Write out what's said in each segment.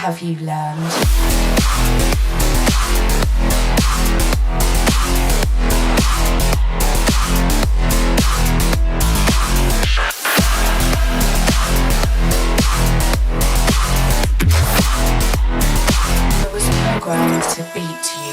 have you learned? Programmed to beat you.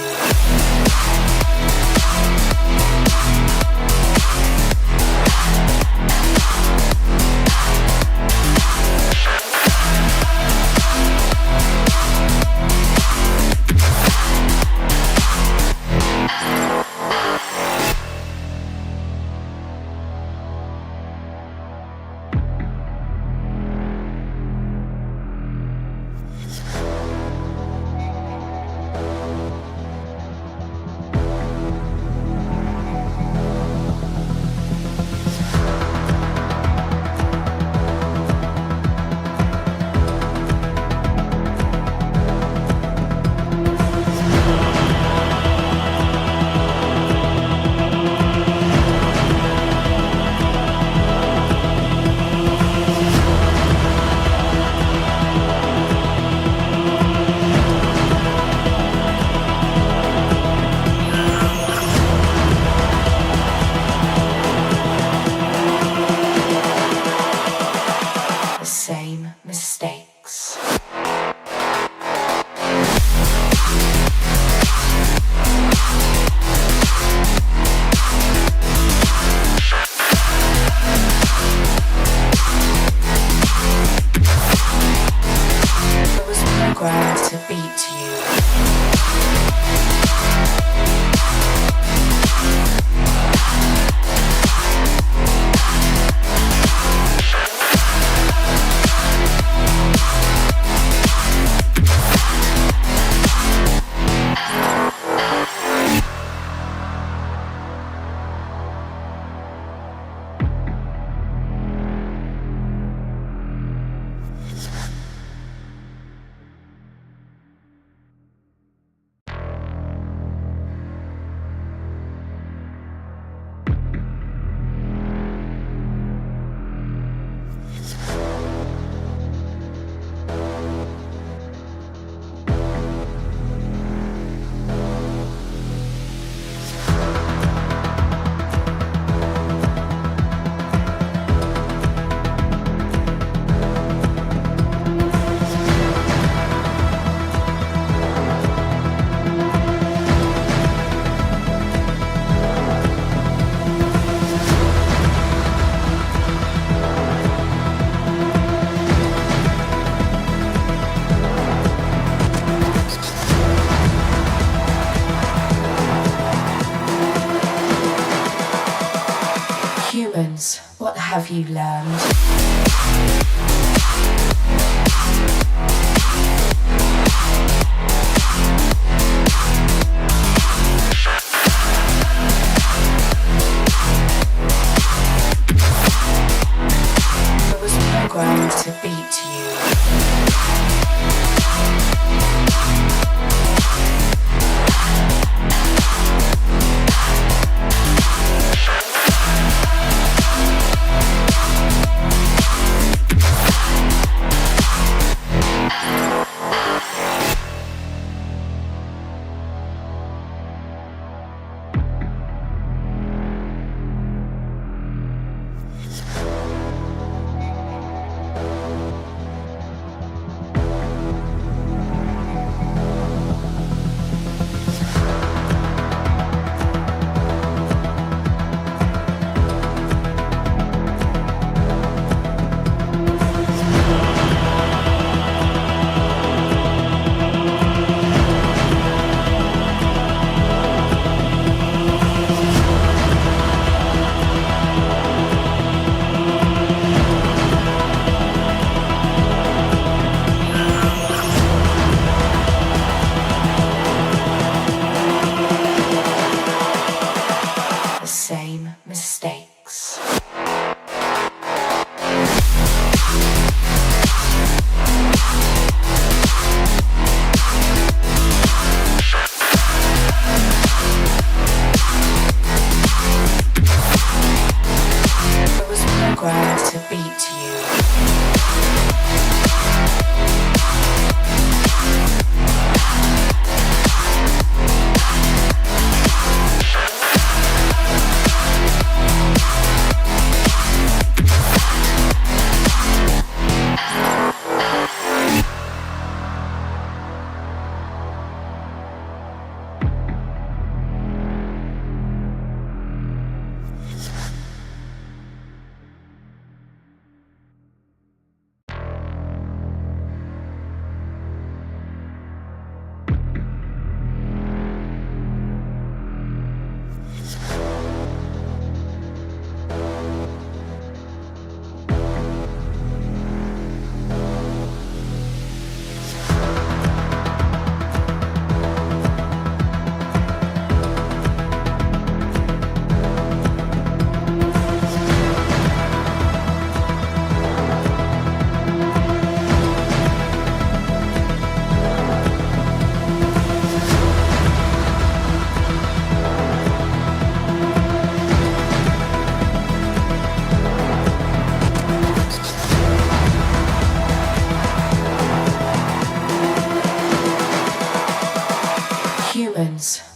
What have you learned? It was programmed to beat you.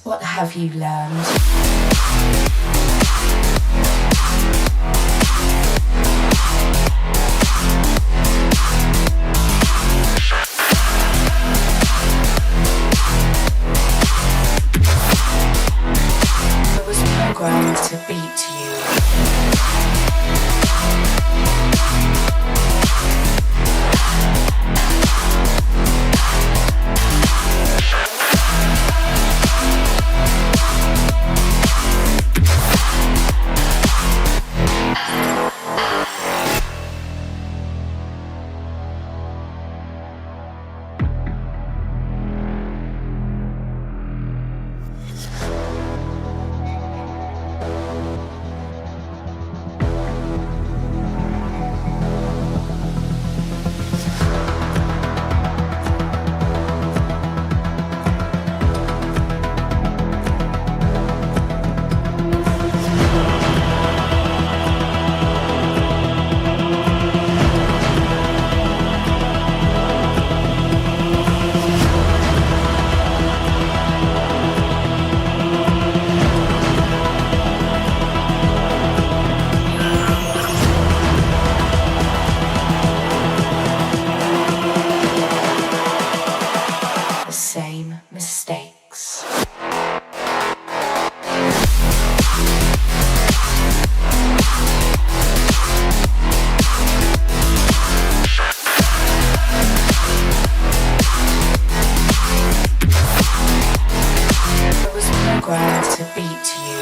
what have you learned? I was programmed to beat you. Same mistakes. I was programmed to beat you.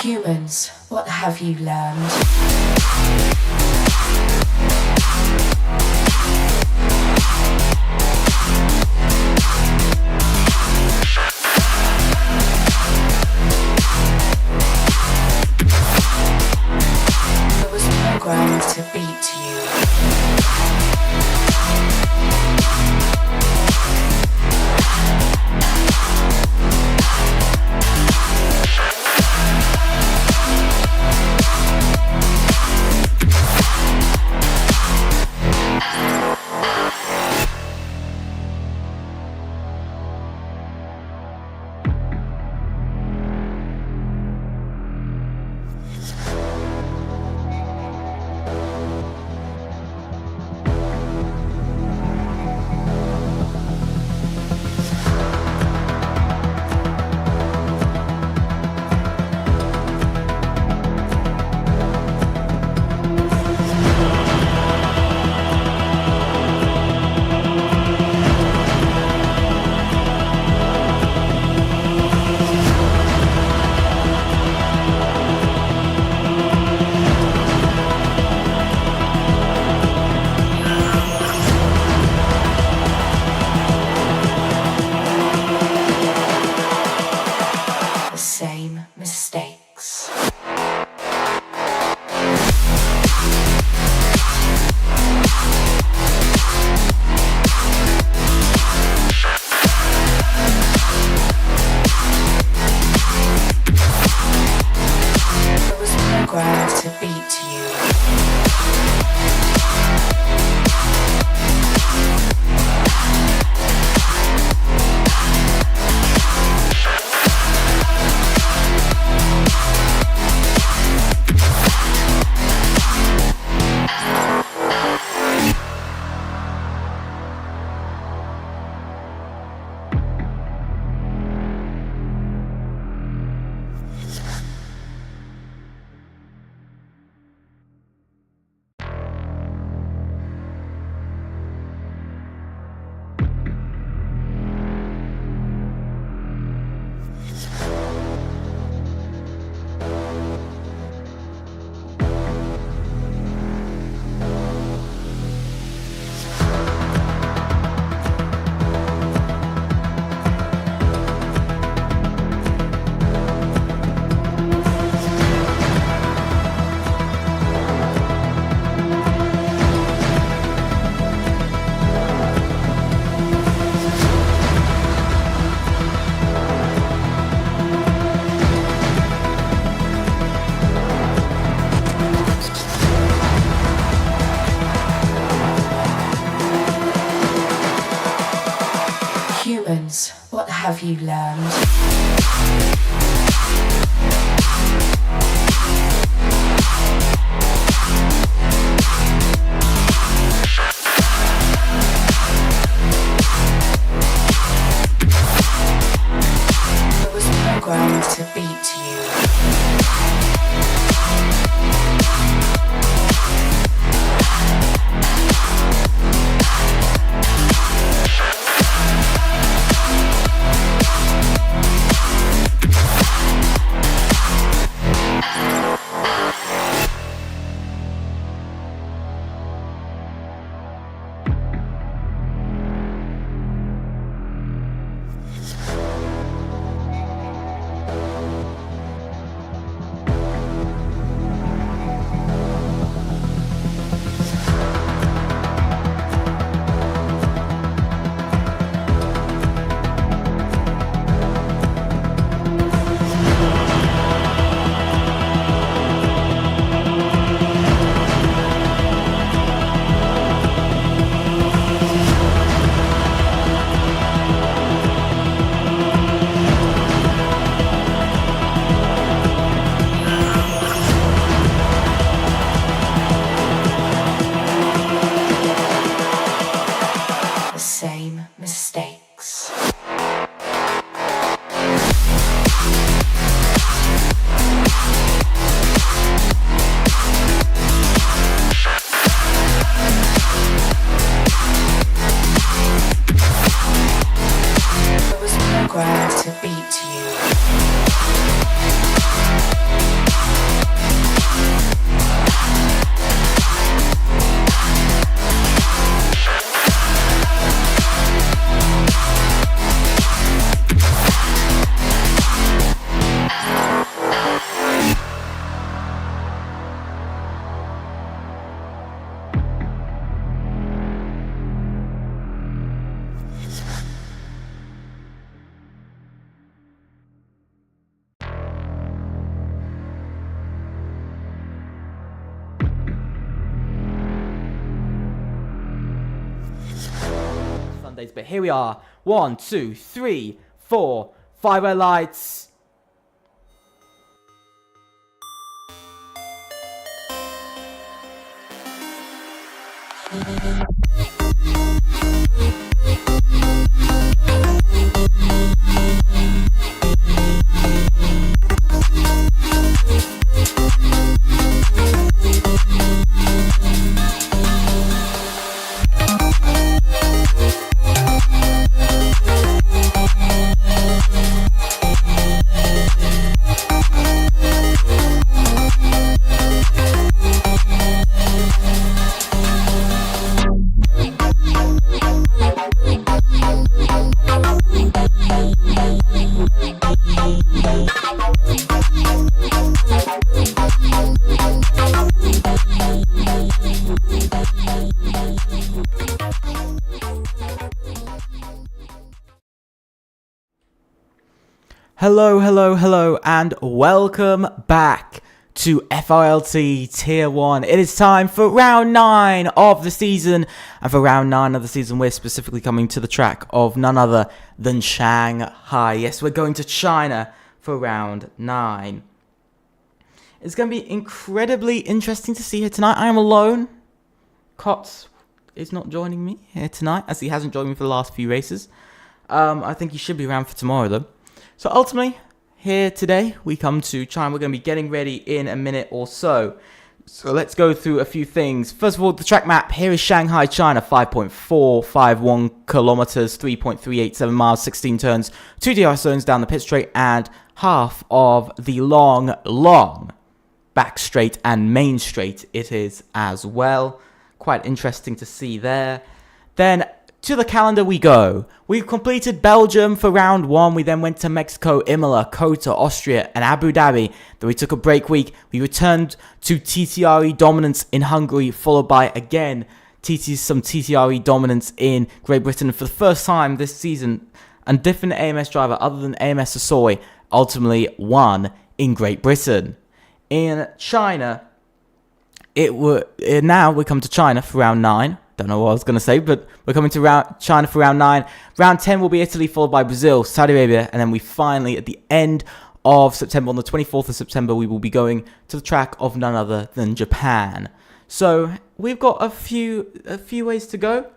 Humans, what have you learned? I was programmed to beat you. Humans, what have you learned? Programmed to beat you. Mistakes. It was programmed to beat you. But here we are. 1, 2, 3, 4, 5 red lights. Hello, and welcome back to FRLT Tier 1. It is time for round 9 of the season, and for round 9 of the season, we're specifically coming to the track of none other than Shanghai. Yes, we're going to China for round 9. It's going to be incredibly interesting to see here tonight. I am alone. Cots is not joining me here tonight, as he hasn't joined me for the last few races. I think he should be around for tomorrow, though. So ultimately, here today, we come to China. We're going to be getting ready in a minute or so. So let's go through a few things. First of all, the track map. Here is Shanghai, China. 5.451 kilometers, 3.387 miles, 16 turns, 2 DRS zones down the pit straight, and half of the long back straight and main straight it is as well. Quite interesting to see there. Then to the calendar we go. We've completed Belgium for round 1. We then went to Mexico, Imola, Kota, Austria, and Abu Dhabi. Then we took a break week. We returned to TTRE dominance in Hungary, followed by, again, some TTRE dominance in Great Britain. For the first time this season, a different AMS driver other than AMS Sasoi ultimately won in Great Britain. In China, now we come to China for round 9. don't know what I was going to say, but we're coming to China for round 9. Round 10 will be Italy, followed by Brazil, Saudi Arabia, and then we finally, at the end of September, on the 24th of September, we will be going to the track of none other than Japan. So we've got a few ways to go.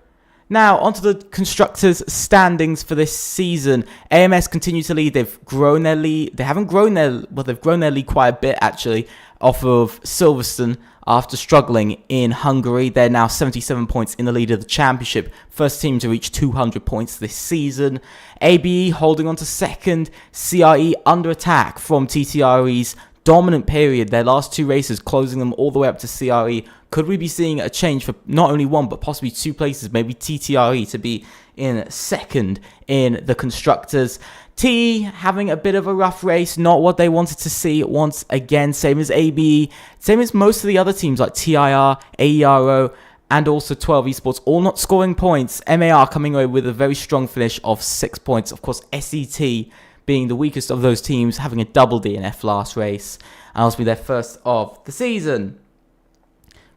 Now, onto the constructors' standings for this season. AMS continue to lead. They've grown their lead. They haven't grown they've grown their lead quite a bit, actually, off of Silverstone after struggling in Hungary. They're now 77 points in the lead of the championship. First team to reach 200 points this season. ABE holding on to second. CRE under attack from TTRE's dominant period. Their last 2 races closing them all the way up to CRE. Could we be seeing a change for not only 1 but possibly 2 places, maybe TTRE to be in second in the constructors? T having a bit of a rough race, not what they wanted to see once again, same as ABE, same as most of the other teams like TIR, AERO, and also 12 Esports, all not scoring points. MAR coming away with a very strong finish of 6 points. Of course, SET being the weakest of those teams, having a double DNF last race, and also be their first of the season.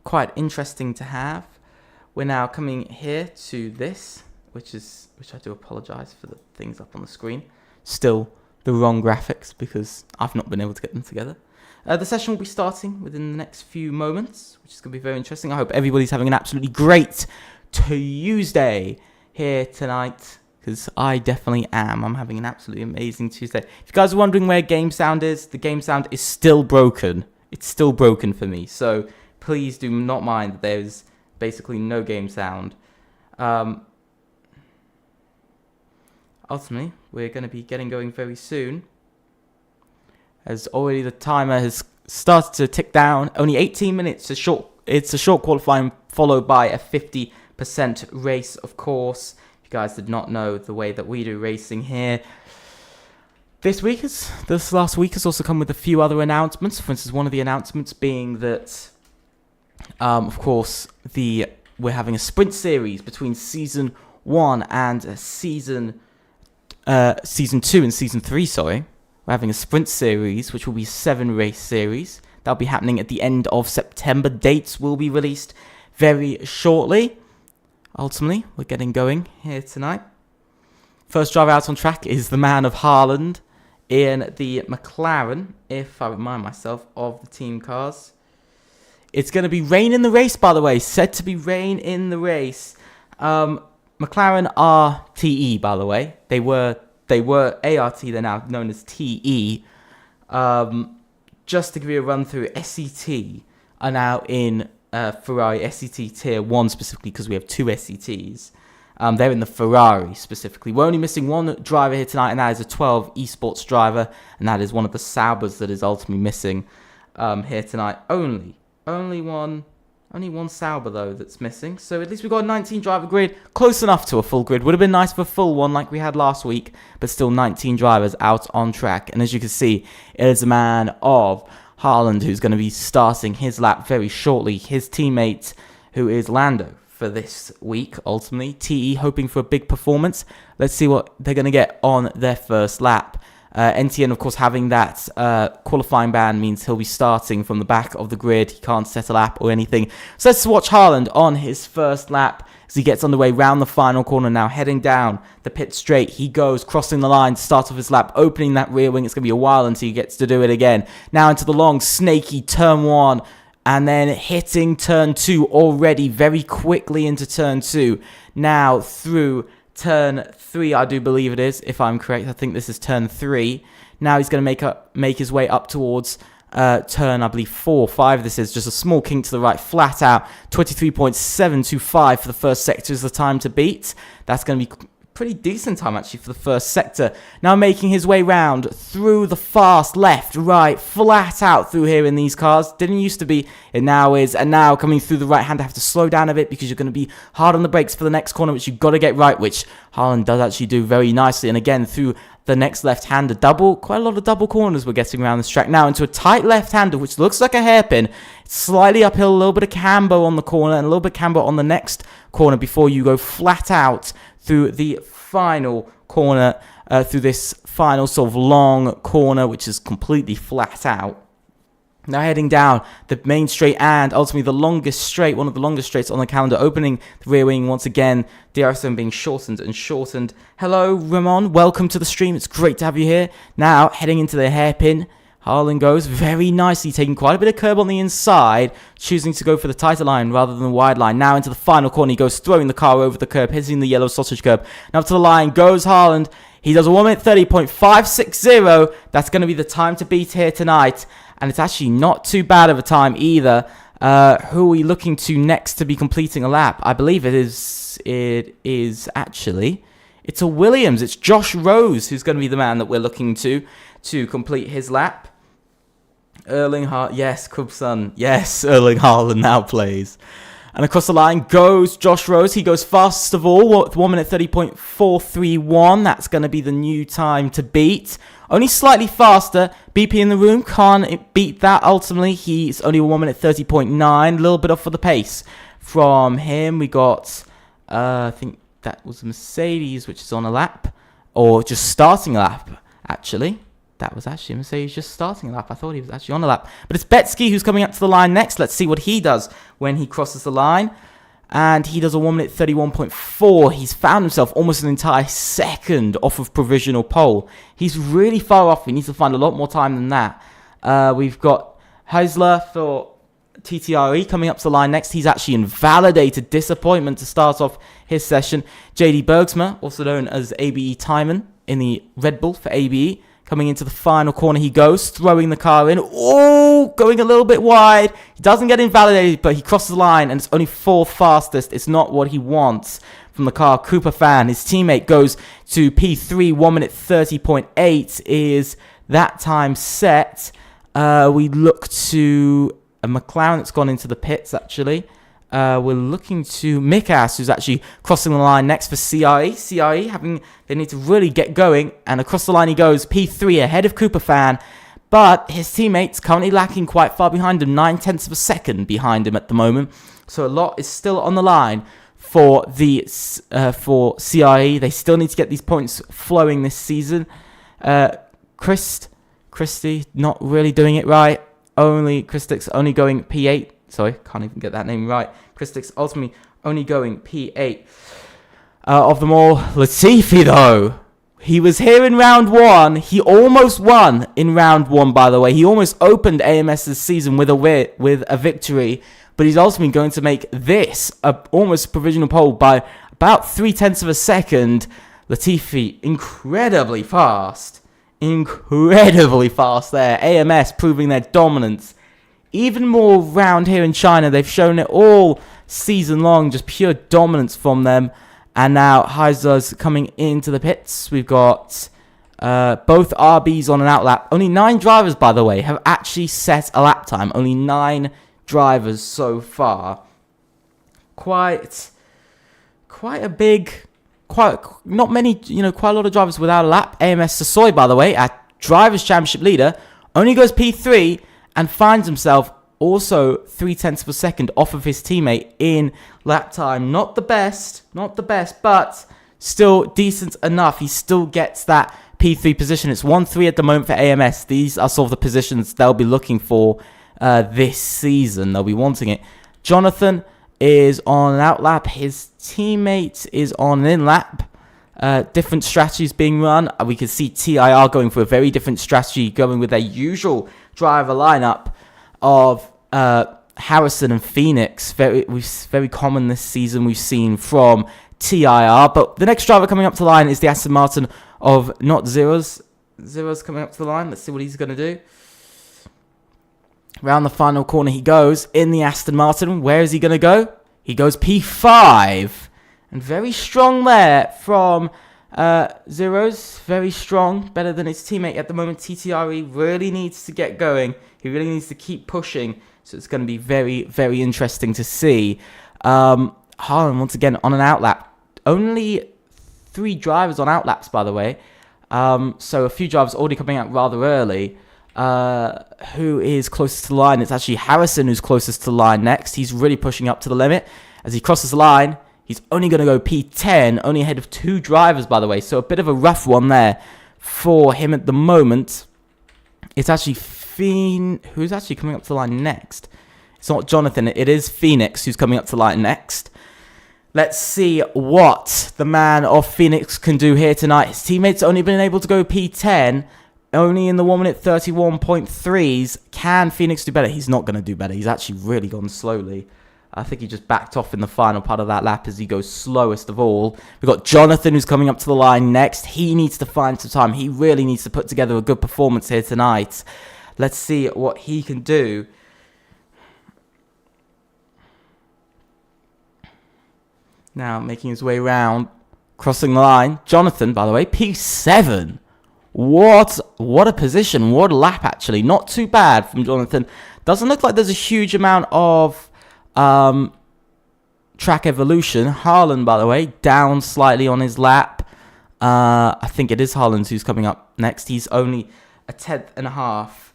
Quite interesting to have. We're now coming here to this, which I do apologise for the things up on the screen. Still the wrong graphics because I've not been able to get them together. The session will be starting within the next few moments, which is going to be very interesting. I hope everybody's having an absolutely great Tuesday here tonight, because I definitely am. I'm having an absolutely amazing Tuesday. If you guys are wondering where game sound is, the game sound is still broken. It's still broken for me, so please do not mind that there's basically no game sound. Ultimately, we're going to be getting going very soon, as already the timer has started to tick down. Only 18 minutes. It's a short qualifying followed by a 50% race, of course. If you guys did not know the way that we do racing here. This last week has also come with a few other announcements. For instance, one of the announcements being that, of course, we're having a sprint series between season 1 and season 2 and season 3. Sorry, we're having a sprint series, which will be a 7-race series. That'll be happening at the end of September. Dates will be released very shortly. Ultimately, we're getting going here tonight. First driver out on track is the man of Haaland in the McLaren, if I remind myself of the team cars. It's going to be rain in the race, by the way. Said to be rain in the race. McLaren are TE, by the way. They were ART. They're now known as TE. Just to give you a run through, SET are now in Ferrari SET Tier 1 specifically, because we have 2 SETs. They're in the Ferrari specifically. We're only missing one driver here tonight, and that is a 12 esports driver, and that is one of the Saubers that is ultimately missing here tonight. Only one Sauber, though, that's missing. So at least we've got a 19 driver grid. Close enough to a full grid. Would have been nice for a full one like we had last week. But still 19 drivers out on track. And as you can see, it is a man of Haaland who's going to be starting his lap very shortly. His teammate, who is Lando, for this week, ultimately. TE hoping for a big performance. Let's see what they're going to get on their first lap. NTN, of course, having that qualifying ban means he'll be starting from the back of the grid. He can't set a lap or anything. So let's watch Haaland on his first lap as he gets underway round the final corner now, heading down the pit straight. He goes, crossing the line, start off his lap, opening that rear wing. It's going to be a while until he gets to do it again. Now into the long, snaky turn 1, and then hitting turn 2 already very quickly into turn 2. Now through turn 3, I do believe it is, if I'm correct. I think this is turn 3. Now he's going to make his way up towards turn, I believe, 4, 5. This is just a small kink to the right, flat out. 23.725 for the first sector is the time to beat. That's going to be pretty decent time, actually, for the first sector. Now making his way round through the fast left, right, flat out through here in these cars. Didn't used to be, it now is. And now coming through the right hand, I have to slow down a bit because you're going to be hard on the brakes for the next corner, which you've got to get right, which Haaland does actually do very nicely. And again, through the next left-hander, quite a lot of double corners we're getting around this track. Now into a tight left-hander, which looks like a hairpin. It's slightly uphill, a little bit of camber on the corner and a little bit of camber on the next corner before you go flat out through the final corner, through this final sort of long corner, which is completely flat out. Now heading down the main straight and ultimately the longest straight, one of the longest straights on the calendar, opening the rear wing once again. DRS being shortened and shortened. Hello, Ramon. Welcome to the stream. It's great to have you here. Now heading into the hairpin. Harlan goes very nicely, taking quite a bit of curb on the inside, choosing to go for the tighter line rather than the wide line. Now into the final corner, he goes throwing the car over the curb, hitting the yellow sausage curb. Now to the line goes Harlan. He does a 1 minute 30.560. That's going to be the time to beat here tonight. And it's actually not too bad of a time either. Who are we looking to next to be completing a lap? I believe it is actually, it's a Williams. It's Josh Rose who's going to be the man that we're looking to complete his lap. Erling Haaland, yes, Cubson, yes, Erling Haaland now plays. And across the line goes Josh Rose. He goes fastest of all, 1 minute 30.431. That's going to be the new time to beat. Only slightly faster. BP in the room can't beat that. Ultimately, he's only 1 minute 30.9. A little bit off for the pace from him. We got, I think that was a Mercedes, which is on a lap. Or just starting a lap, actually. That was actually a Mercedes just starting a lap. I thought he was actually on a lap. But it's Betsky who's coming up to the line next. Let's see what he does when he crosses the line. And he does a 1 minute 31.4. He's found himself almost an entire second off of provisional pole. He's really far off. He needs to find a lot more time than that. We've got Heisler for TTRE coming up to the line next. He's actually invalidated. Disappointment to start off his session. JD Bergsma, also known as ABE Timon in the Red Bull for ABE. Coming into the final corner, he goes, throwing the car in. Oh, going a little bit wide. He doesn't get invalidated, but he crosses the line, and it's only fourth fastest. It's not what he wants from the car. Cooper Fan, his teammate, goes to P3, 1 minute 30.8 is that time set. We look to a McLaren that's gone into the pits, actually. We're looking to Mikas, who's actually crossing the line next for CRE. CRE, they need to really get going. And across the line he goes, P3 ahead of Cooper Fan. But his teammates currently lacking quite far behind him, 9/10 of a second behind him at the moment. So a lot is still on the line for CRE. They still need to get these points flowing this season. Christie, not really doing it right. Christick's only going P8. Sorry, can't even get that name right. Christick's ultimately only going P8. Of them all, Latifi, though. He was here in round one. He almost won in round one, by the way. He almost opened AMS's season with a victory. But he's ultimately going to make this almost provisional pole by about 0.3 of a second. Latifi, incredibly fast. Incredibly fast there. AMS proving their dominance. Even more round here in China. They've shown it all season long. Just pure dominance from them. And now Heisler's coming into the pits. We've got both RBs on an outlap. Only 9 drivers, by the way, have actually set a lap time. Only 9 drivers so far. Quite a big... not many, quite a lot of drivers without a lap. AMS Sassoy, by the way, our Drivers' Championship leader, only goes P3 and finds himself also 0.3 of a second off of his teammate in lap time. Not the best, but still decent enough. He still gets that P3 position. It's 1-3 at the moment for AMS. These are sort of the positions they'll be looking for this season. They'll be wanting it. Jonathan is on an outlap. His teammate is on an in-lap. Different strategies being run. We can see TIR going for a very different strategy, going with their usual driver lineup of Harrison and Phoenix. Very common this season we've seen from TIR. But the next driver coming up to the line is the Aston Martin of not Zeros. Zeros coming up to the line. Let's see what he's going to do. Round the final corner he goes in the Aston Martin. Where is he going to go? He goes P5. And very strong there from Zeros. Very strong. Better than his teammate at the moment. TTRE really needs to get going. He really needs to keep pushing. So it's going to be very, very interesting to see. Haaland once again on an outlap. Only 3 drivers on outlaps, by the way. So a few drivers already coming out rather early. Who is closest to the line? It's actually Harrison who's closest to the line next. He's really pushing up to the limit. As he crosses the line, he's only going to go P10, only ahead of 2 drivers, by the way. So a bit of a rough one there for him at the moment. It's actually Who's actually coming up to the line next? It's not Jonathan. It is Phoenix who's coming up to the line next. Let's see what the man of Phoenix can do here tonight. His teammates only been able to go P10, only in the 1 minute 31.3s. Can Phoenix do better? He's not going to do better. He's actually really gone slowly. I think he just backed off in the final part of that lap as he goes slowest of all. We've got Jonathan who's coming up to the line next. He needs to find some time. He really needs to put together a good performance here tonight. Let's see what he can do. Now making his way around, crossing the line. Jonathan, by the way, P7. What a position. What a lap, actually. Not too bad from Jonathan. Doesn't look like there's a huge amount of track evolution. Harlan, by the way, down slightly on his lap. I think it is Harlan who's coming up next. He's only a 1/10.5.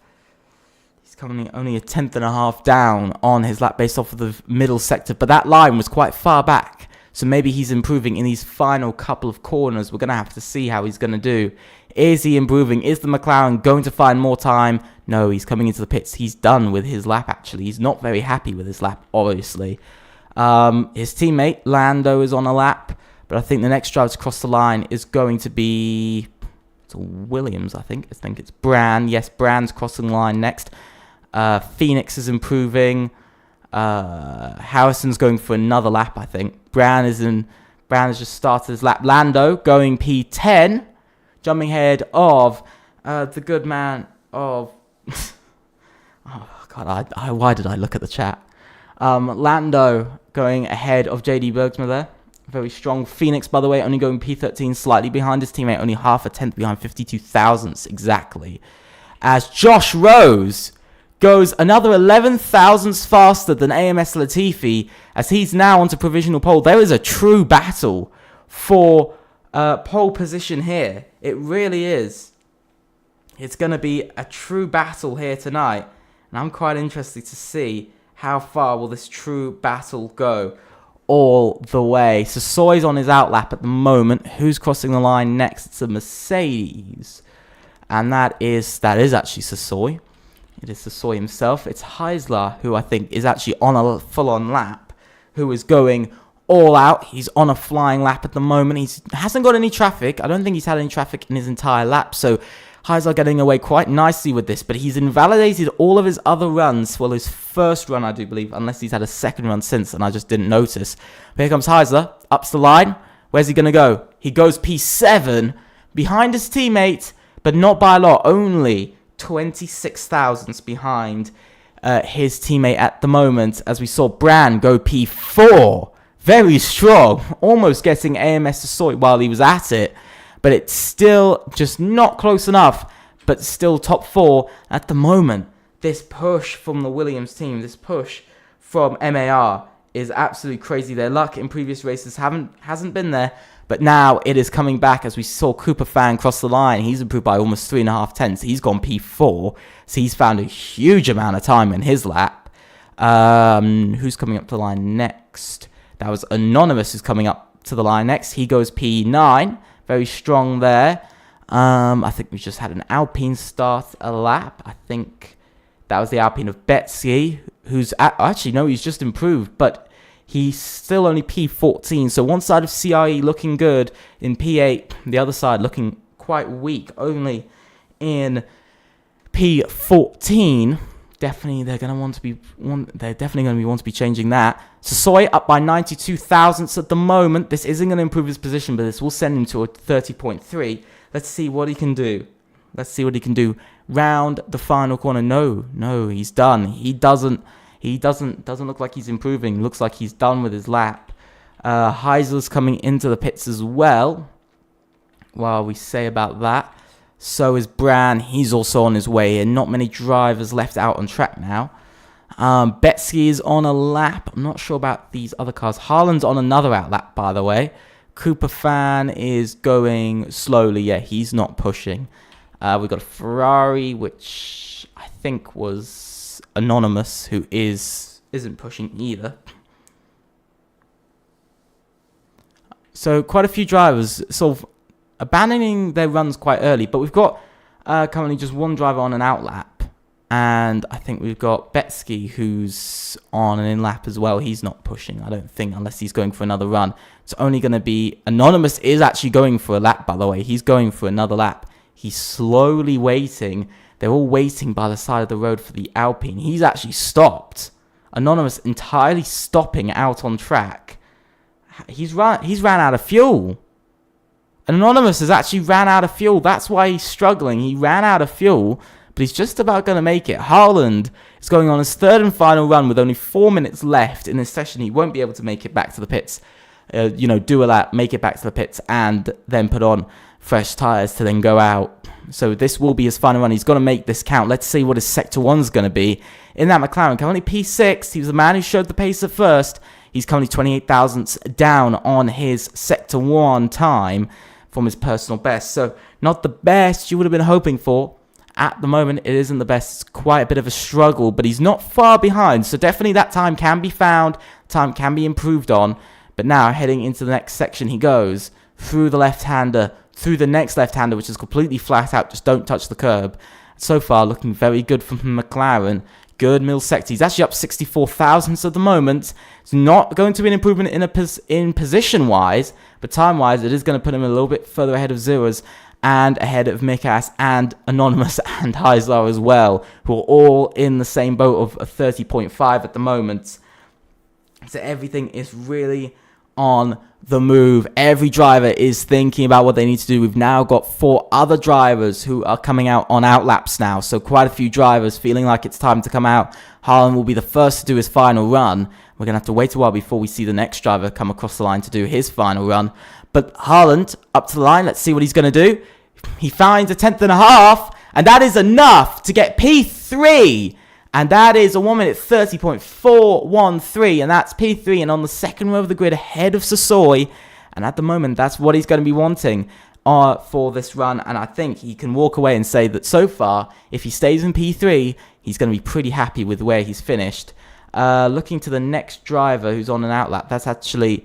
He's coming only a 1/10.5 down on his lap based off of the middle sector. But that line was quite far back. So maybe he's improving in these final couple of corners. We're going to have to see how he's going to do. Is he improving? Is the McLaren going to find more time? No, he's coming into the pits. He's done with his lap, actually. He's not very happy with his lap, obviously. His teammate, Lando, is on a lap. But I think the next driver to cross the line is going to be... It's Williams, I think. I think it's Bran. Yes, Bran's crossing the line next. Phoenix is improving. Harrison's going for another lap, I think. Bran has just started his lap. Lando going P10, jumping ahead of the good man of... oh, God, why did I look at the chat? Lando going ahead of JD Bergsma there. Very strong. Phoenix, by the way, only going P13, slightly behind his teammate, only half a tenth behind, 52 thousandths exactly. As Josh Rose goes another 11 thousandths faster than AMS Latifi, as he's now onto provisional pole. There is a true battle for pole position here. It really is. It's going to be a true battle here tonight, and I'm quite interested to see how far will this true battle go all the way. So Soy's on his outlap at the moment. Who's crossing the line next? It's a Mercedes, and that is actually Sasoy. It is Sasoy himself. It's Heisler, who I think is actually on a full-on lap, who is going all out. He's on a flying lap at the moment. He hasn't got any traffic. I don't think he's had any traffic in his entire lap, so Heisler getting away quite nicely with this, but he's invalidated all of his other runs. Well, his first run, I do believe, unless he's had a second run since, and I just didn't notice. But here comes Heisler, ups the line. Where's he going to go? He goes P7, behind his teammate, but not by a lot, only 26 thousandths behind his teammate at the moment, as we saw Bran go P4. Very strong, almost getting AMS to Soy while he was at it, but it's still just not close enough, but still top 4 at the moment. This push from the Williams team, this push from MAR is absolutely crazy. Their luck in previous races hasn't been there, but now it is coming back, as we saw Cooper Fan cross the line. He's improved by almost 3.5 tenths. He's gone P4, so he's found a huge amount of time in his lap. Who's coming up to the line next? That was Anonymous who's coming up to the line next. He goes P9. Very strong there. I think we just had an Alpine start a lap. I think that was the Alpine of Betsy, who's... Actually, no, he's just improved, but... He's still only P14, so one side of CRE looking good in P8, the other side looking quite weak, only in P14. Definitely, they're going to want to be changing that. So Soy up by 92 thousandths at the moment. This isn't going to improve his position, but this will send him to a 30.3. Let's see what he can do. Round the final corner. No, he's done. He doesn't look like he's improving. Looks like he's done with his lap. Heisler's coming into the pits as well. While we say about that. So is Bran. He's also on his way in. Not many drivers left out on track now. Betsy is on a lap. I'm not sure about these other cars. Harlan's on another outlap, by the way. Cooper Fan is going slowly. Yeah, he's not pushing. We've got a Ferrari, which I think was Anonymous, who isn't pushing either. So quite a few drivers sort of abandoning their runs quite early, but we've got currently just one driver on an outlap. And I think we've got Betsky, who's on an in-lap as well. He's not pushing, I don't think, unless he's going for another run. It's only going to be... Anonymous is actually going for a lap, by the way. He's going for another lap. He's slowly waiting. They're all waiting by the side of the road for the Alpine. He's actually stopped. Anonymous entirely stopping out on track. He's ran out of fuel. Anonymous has actually ran out of fuel. That's why he's struggling. He ran out of fuel, but he's just about going to make it. Haaland is going on his third and final run with only 4 minutes left in this session. He won't be able to make it back to the pits. Do a lap, make it back to the pits, and then put on fresh tyres to then go out. So this will be his final run. He's got to make this count. Let's see what his Sector 1's going to be. In that McLaren, currently P6. He was the man who showed the pace at first. He's currently 28 thousandths down on his Sector 1 time from his personal best. So not the best you would have been hoping for. At the moment, it isn't the best. It's quite a bit of a struggle, but he's not far behind. So definitely that time can be found. Time can be improved on. But now, heading into the next section, he goes through the left-hander, through the next left-hander, which is completely flat out. Just don't touch the curb. So far, looking very good from McLaren. Good middle sector. He's actually up 64 thousandths at the moment. It's not going to be an improvement in position-wise, but time-wise, it is going to put him a little bit further ahead of Zeros and ahead of Mikas and Anonymous and Heisler as well, who are all in the same boat of a 30.5 at the moment. So everything is really on the move. Every driver is thinking about what they need to do. We've now got 4 other drivers who are coming out on outlaps now. So quite a few drivers feeling like it's time to come out. Haaland will be the first to do his final run. We're going to have to wait a while before we see the next driver come across the line to do his final run. But Haaland up to the line. Let's see what he's going to do. He finds a 10th and a half, and that is enough to get P3. And that is a 1 minute 30.413, and that's P3, and on the second row of the grid ahead of Sassoy. And at the moment, that's what he's going to be wanting for this run. And I think he can walk away and say that so far, if he stays in P3, he's going to be pretty happy with where he's finished. Looking to the next driver who's on an outlap, that's actually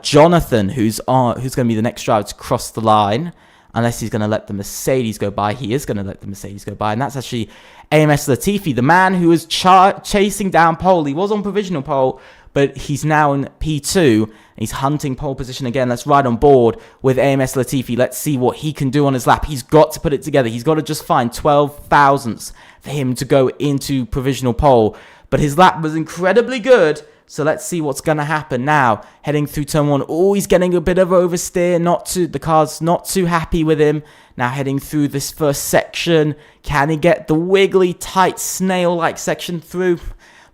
Jonathan, who's going to be the next driver to cross the line. Unless he's going to let the Mercedes go by. He is going to let the Mercedes go by. And that's actually AMS Latifi, the man who was chasing down pole. He was on provisional pole, but he's now in P2. And he's hunting pole position again. Let's ride on board with AMS Latifi. Let's see what he can do on his lap. He's got to put it together. He's got to just find 12 thousandths for him to go into provisional pole. But his lap was incredibly good. So let's see what's going to happen now. Heading through turn 1. Oh, he's getting a bit of oversteer. The car's not too happy with him. Now heading through this first section. Can he get the wiggly, tight, snail-like section through?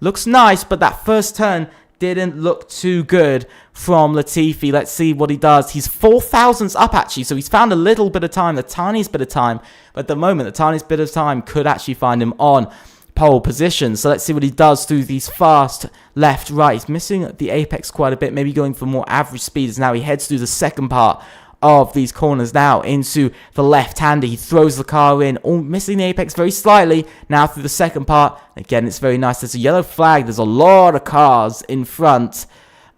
Looks nice, but that first turn didn't look too good from Latifi. Let's see what he does. He's 4 thousandths up, actually. So he's found a little bit of time, the tiniest bit of time. But at the moment, the tiniest bit of time could actually find him on pole position. So let's see what he does through these fast left, right. He's missing the apex quite a bit, maybe going for more average speeds. Now he heads through the second part of these corners now into the left-hander. He throws the car in, missing the apex very slightly. Now through the second part, again, it's very nice. There's a yellow flag. There's a lot of cars in front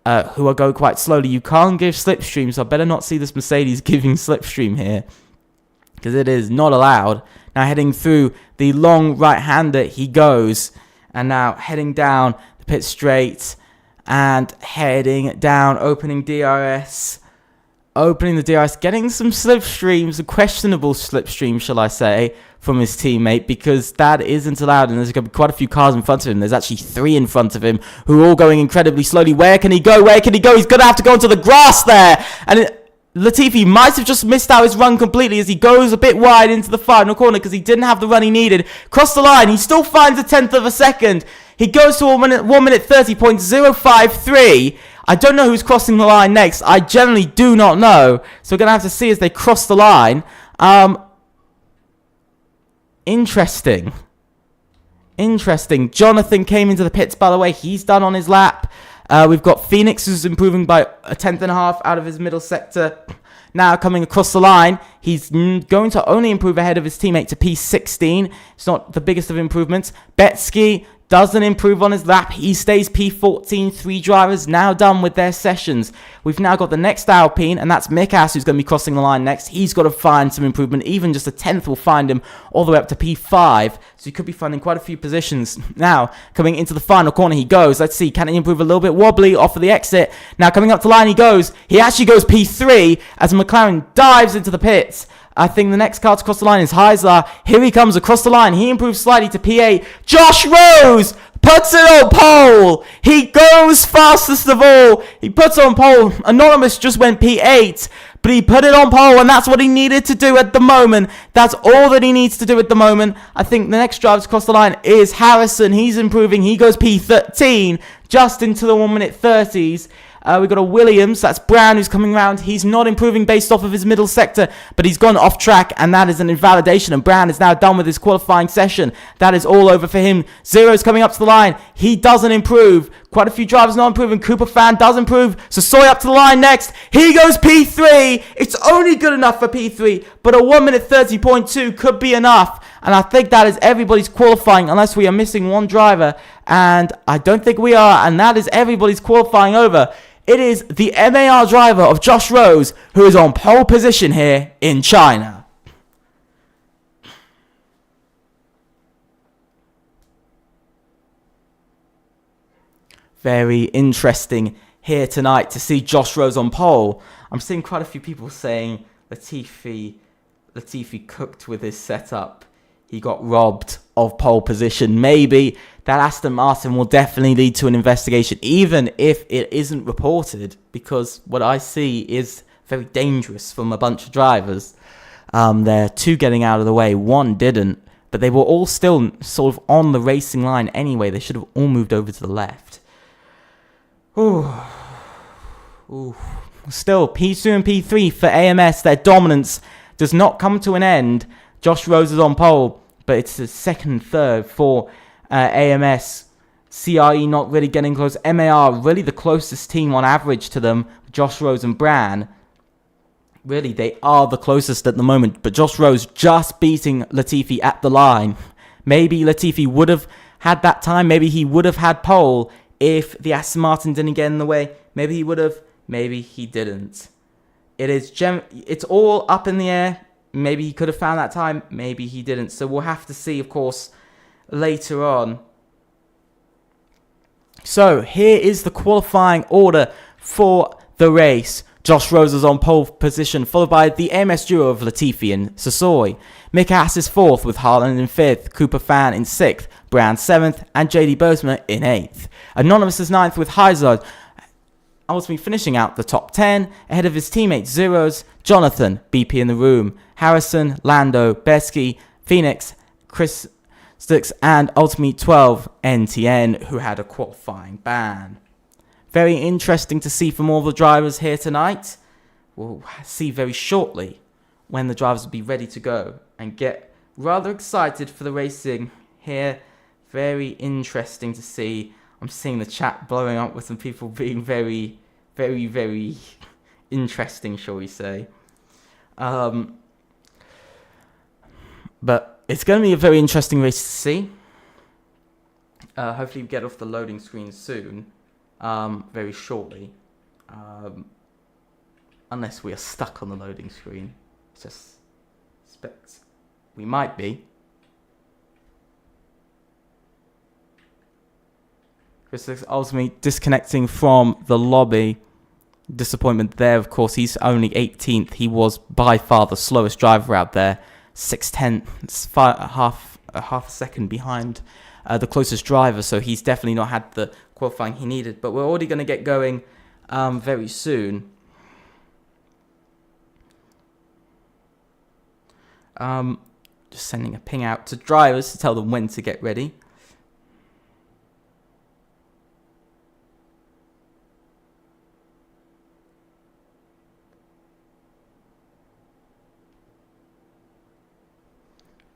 who are going quite slowly. You can't give slipstream, so I better not see this Mercedes giving slipstream here, because it is not allowed. Now heading through the long right-hander he goes. And now heading down the pit straight. And heading down, opening DRS. Opening the DRS. Getting some slipstreams, a questionable slipstream, shall I say, from his teammate. Because that isn't allowed. And there's going to be quite a few cars in front of him. There's actually 3 in front of him who are all going incredibly slowly. Where can he go? Where can he go? He's going to have to go onto the grass there. And Latifi might have just missed out his run completely as he goes a bit wide into the final corner because he didn't have the run he needed. Cross the line. He still finds a 10th of a second. He goes to 1 minute 30.053. I don't know who's crossing the line next. I generally do not know. So we're going to have to see as they cross the line. Interesting. Jonathan came into the pits, by the way. He's done on his lap. We've got Phoenix, who's improving by a 10th and a half out of his middle sector. Now coming across the line, he's going to only improve ahead of his teammate to P16. It's not the biggest of improvements. Betsky doesn't improve on his lap. He stays P14. 3 drivers now done with their sessions. We've now got the next Alpine, and that's Mikas, who's going to be crossing the line next. He's got to find some improvement. Even just a 10th will find him all the way up to P5. So he could be finding quite a few positions. Now, coming into the final corner, he goes. Let's see, can he improve a little bit? Wobbly off of the exit. Now, coming up to line, he goes. He actually goes P3 as McLaren dives into the pits. I think the next car to cross the line is Heisler. Here he comes across the line. He improves slightly to P8. Josh Rose puts it on pole. He goes fastest of all. He puts it on pole. Anonymous just went P8, but he put it on pole, and that's what he needed to do at the moment. That's all that he needs to do at the moment. I think the next driver to cross the line is Harrison. He's improving. He goes P13, just into the 1 minute 30s. We've got a Williams, that's Brown, who's coming around. He's not improving based off of his middle sector, but he's gone off track, and that is an invalidation, and Brown is now done with his qualifying session. That is all over for him. Zero's coming up to the line. He doesn't improve. Quite a few drivers not improving. Cooper Fan does improve. So Soy up to the line next. He goes P3. It's only good enough for P3, but a 1 minute 30.2 could be enough. And I think that is everybody's qualifying, unless we are missing one driver. And I don't think we are. And that is everybody's qualifying over. It is the MAR driver of Josh Rose who is on pole position here in China. Very interesting here tonight to see Josh Rose on pole. I'm seeing quite a few people saying Latifi cooked with his setup. He got robbed of pole position. Maybe that Aston Martin will definitely lead to an investigation, even if it isn't reported, because what I see is very dangerous from a bunch of drivers. There are 2 getting out of the way, 1 didn't, but they were all still sort of on the racing line anyway. They should have all moved over to the left. Ooh. Still, P2 and P3 for AMS. Their dominance does not come to an end. Josh Rose is on pole, but it's the second and third for AMS. CRE not really getting close. MAR really the closest team on average to them. Josh Rose and Bran. Really, they are the closest at the moment. But Josh Rose just beating Latifi at the line. Maybe Latifi would have had that time. Maybe he would have had pole if the Aston Martin didn't get in the way. Maybe he would have. Maybe he didn't. It's all up in the air. Maybe he could have found that time. Maybe he didn't. So we'll have to see, of course, later on. So here is the qualifying order for the race. Josh Rose is on pole position, followed by the AMS duo of Latifi and Sassoy. Mikas is 4th, with Harlan in 5th, Cooper Fan in 6th, Brown 7th, and JD Bozeman in 8th. Anonymous is 9th, with Heizard ultimately finishing out the top 10, ahead of his teammates Zeros, Jonathan, BP in the room, Harrison, Lando, Besky, Phoenix, Chris Stix, and ultimately 12, NTN, who had a qualifying ban. Very interesting to see from all the drivers here tonight. We'll see very shortly when the drivers will be ready to go and get rather excited for the racing here. Very interesting to see. I'm seeing the chat blowing up with some people being very, very, very interesting, shall we say. But it's going to be a very interesting race to see. Hopefully we get off the loading screen soon. Very shortly. Unless we are stuck on the loading screen. Just expect we might be. Chris is ultimately disconnecting from the lobby. Disappointment there, of course. He's only 18th. He was by far the slowest driver out there. 6/10, half a second behind the closest driver. So he's definitely not had the qualifying he needed. But we're already going to get going very soon. Just sending a ping out to drivers to tell them when to get ready.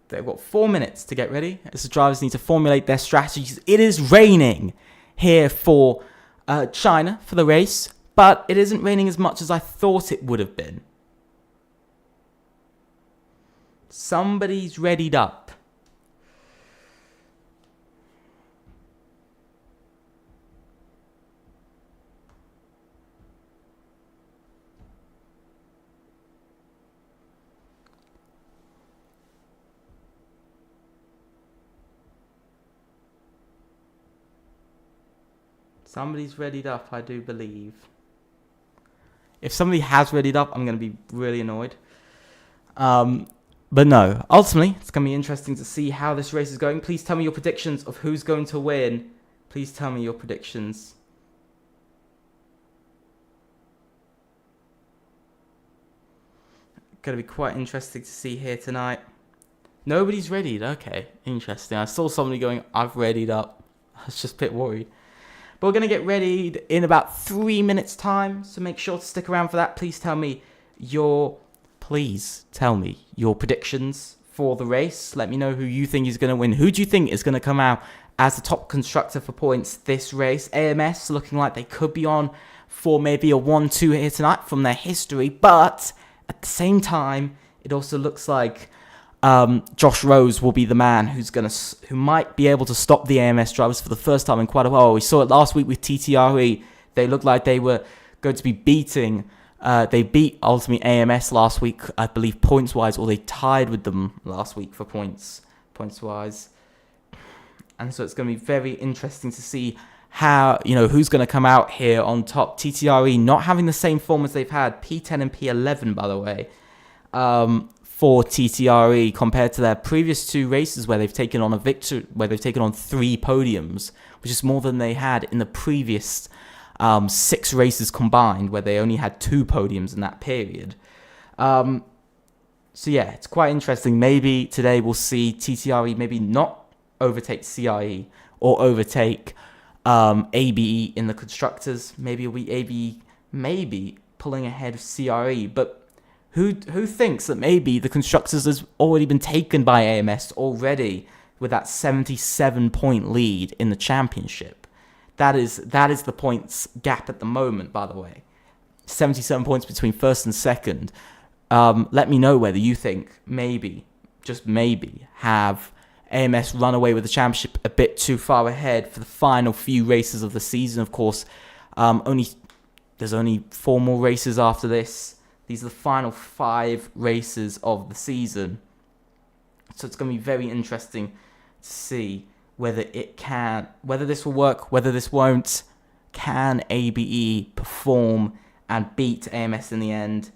They've got 4 minutes to get ready as the drivers need to formulate their strategies. It is raining here for China for the race, but it isn't raining as much as I thought it would have been. Somebody's readied up. Somebody's readied up, I do believe. If somebody has readied up, I'm going to be really annoyed. But no, ultimately, it's going to be interesting to see how this race is going. Please tell me your predictions of who's going to win. Please tell me your predictions. Going to be quite interesting to see here tonight. Nobody's readied. Okay, interesting. I saw somebody going, I've readied up. I was just a bit worried. But we're going to get readied in about 3 minutes' time. So make sure to stick around for that. Please tell me your predictions for the race. Let me know who you think is going to win. Who do you think is going to come out as the top constructor for points this race? AMS looking like they could be on for maybe a 1-2 here tonight from their history. But at the same time, it also looks like Josh Rose will be the man who might be able to stop the AMS drivers for the first time in quite a while. We saw it last week with TTRE. They looked like they were going to be beating. They beat ultimately AMS last week, I believe, points-wise, or they tied with them last week for points-wise. And so it's going to be very interesting to see how, who's going to come out here on top. TTRE not having the same form as they've had, P10 and P11, by the way, for TTRE compared to their previous 2 races where they've taken on 3 podiums, which is more than they had in the previous 6 races combined, where they only had 2 podiums in that period. So yeah, it's quite interesting. Maybe today we'll see TTRE maybe not overtake CRE or overtake ABE in the constructors. Maybe it'll be ABE maybe pulling ahead of CRE, but who thinks that maybe the constructors has already been taken by AMS already with that 77-point lead in the championship? That is the points gap at the moment, by the way. 77 points between first and second. Let me know whether you think maybe, just maybe, have AMS run away with the championship a bit too far ahead for the final few races of the season. Of course, there's only 4 more races after this. These are the final 5 races of the season. So it's going to be very interesting to see whether this will work, whether this won't. Can ABE perform and beat AMS in the end?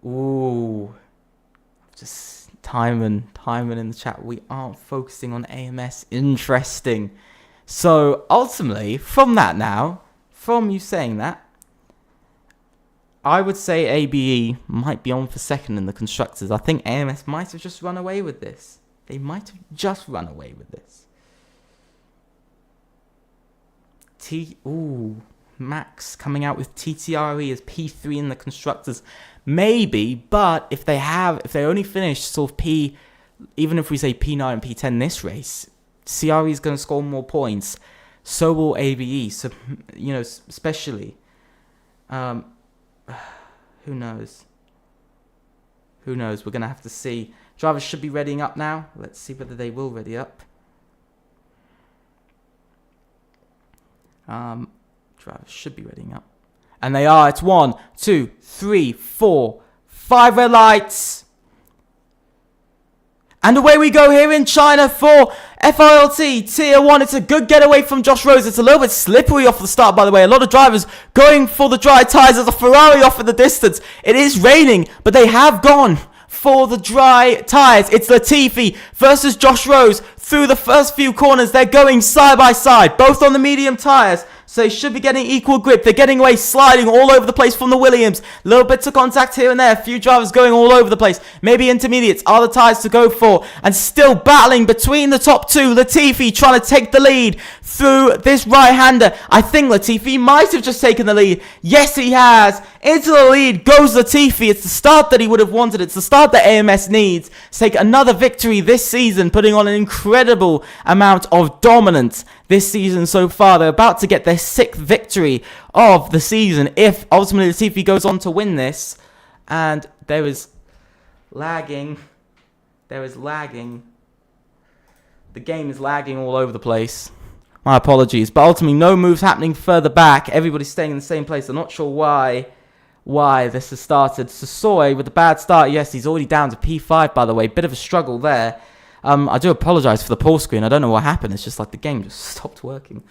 Ooh. Just Timon in the chat. We aren't focusing on AMS. Interesting. So ultimately, from you saying that, I would say ABE might be on for second in the constructors. I think AMS might have just run away with this. They might have just run away with this. Max coming out with TTRE as P3 in the constructors. Maybe, but if they only finish sort of P, even if we say P9 and P10 this race, CRE is going to score more points. So will ABE. So, especially. Who knows? We're going to have to see. Drivers should be readying up now. Let's see whether they will ready up. Drivers should be readying up. And they are. It's 1, 2, 3, 4, 5 red lights. And away we go here in China for FRLT Tier 1. It's a good getaway from Josh Rose. It's a little bit slippery off the start, by the way. A lot of drivers going for the dry tyres. There's a Ferrari off in the distance. It is raining, but they have gone for the dry tyres. It's Latifi versus Josh Rose. Through the first few corners, they're going side by side, both on the medium tyres. So they should be getting equal grip. They're getting away, sliding all over the place from the Williams. Little bits of contact here and there. A few drivers going all over the place. Maybe intermediates are the tyres to go for. And still battling between the top 2. Latifi trying to take the lead through this right-hander. I think Latifi might have just taken the lead. Yes, he has. Into the lead goes Latifi. It's the start that he would have wanted. It's the start that AMS needs to take another victory this season, putting on an incredible amount of dominance this season so far. They're about to get their 6th victory of the season if ultimately Latifi goes on to win this. And there is lagging. The game is lagging all over the place. My apologies. But ultimately no moves happening further back. Everybody's staying in the same place. I'm not sure why this has started. Sasoi with a bad start. Yes, he's already down to P5, by the way. Bit of a struggle there. I do apologise for the pause screen. I don't know what happened. It's just like the game just stopped working.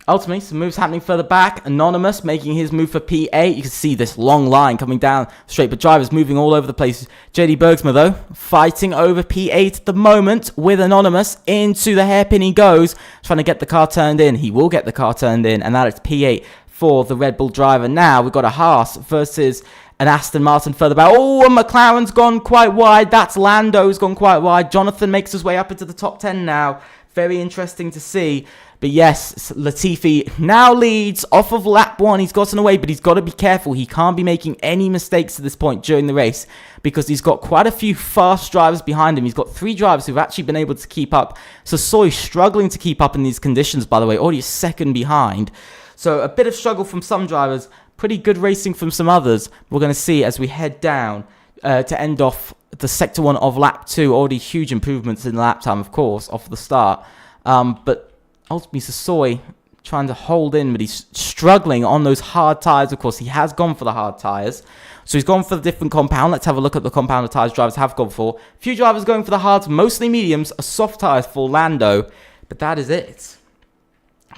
Ultimately, some moves happening further back. Anonymous making his move for P8. You can see this long line coming down straight, but drivers moving all over the place. JD Bergsma, though, fighting over P8 at the moment with Anonymous. Into the hairpin he goes, trying to get the car turned in. He will get the car turned in, and that is P8 for the Red Bull driver. Now we've got a Haas versus an Aston Martin further back. Oh, and McLaren's gone quite wide. That's Lando's gone quite wide. Jonathan makes his way up into the top 10 now. Very interesting to see. But yes, Latifi now leads off of lap 1. He's gotten away, but he's got to be careful. He can't be making any mistakes at this point during the race because he's got quite a few fast drivers behind him. He's got 3 drivers who've actually been able to keep up. So Soy's struggling to keep up in these conditions, by the way. Already a second behind. So a bit of struggle from some drivers. Pretty good racing from some others. We're going to see as we head down to end off the Sector 1 of lap 2. Already huge improvements in lap time, of course, off the start. But ultimately, Sasoi trying to hold in, but he's struggling on those hard tyres. Of course, he has gone for the hard tyres. So he's gone for the different compound. Let's have a look at the compound of tyres drivers have gone for. A few drivers going for the hards, mostly mediums, a soft tyres for Lando. But that is it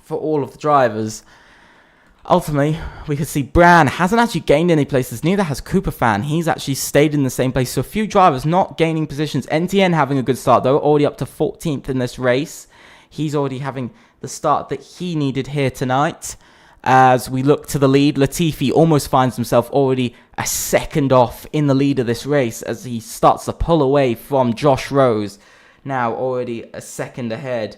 for all of the drivers. Ultimately, we can see Bran hasn't actually gained any places. Neither has Cooper Fan. He's actually stayed in the same place. So a few drivers not gaining positions. NTN having a good start, though. Already up to 14th in this race. He's already having the start that he needed here tonight. As we look to the lead, Latifi almost finds himself already a second off in the lead of this race as he starts to pull away from Josh Rose. Now already a second ahead.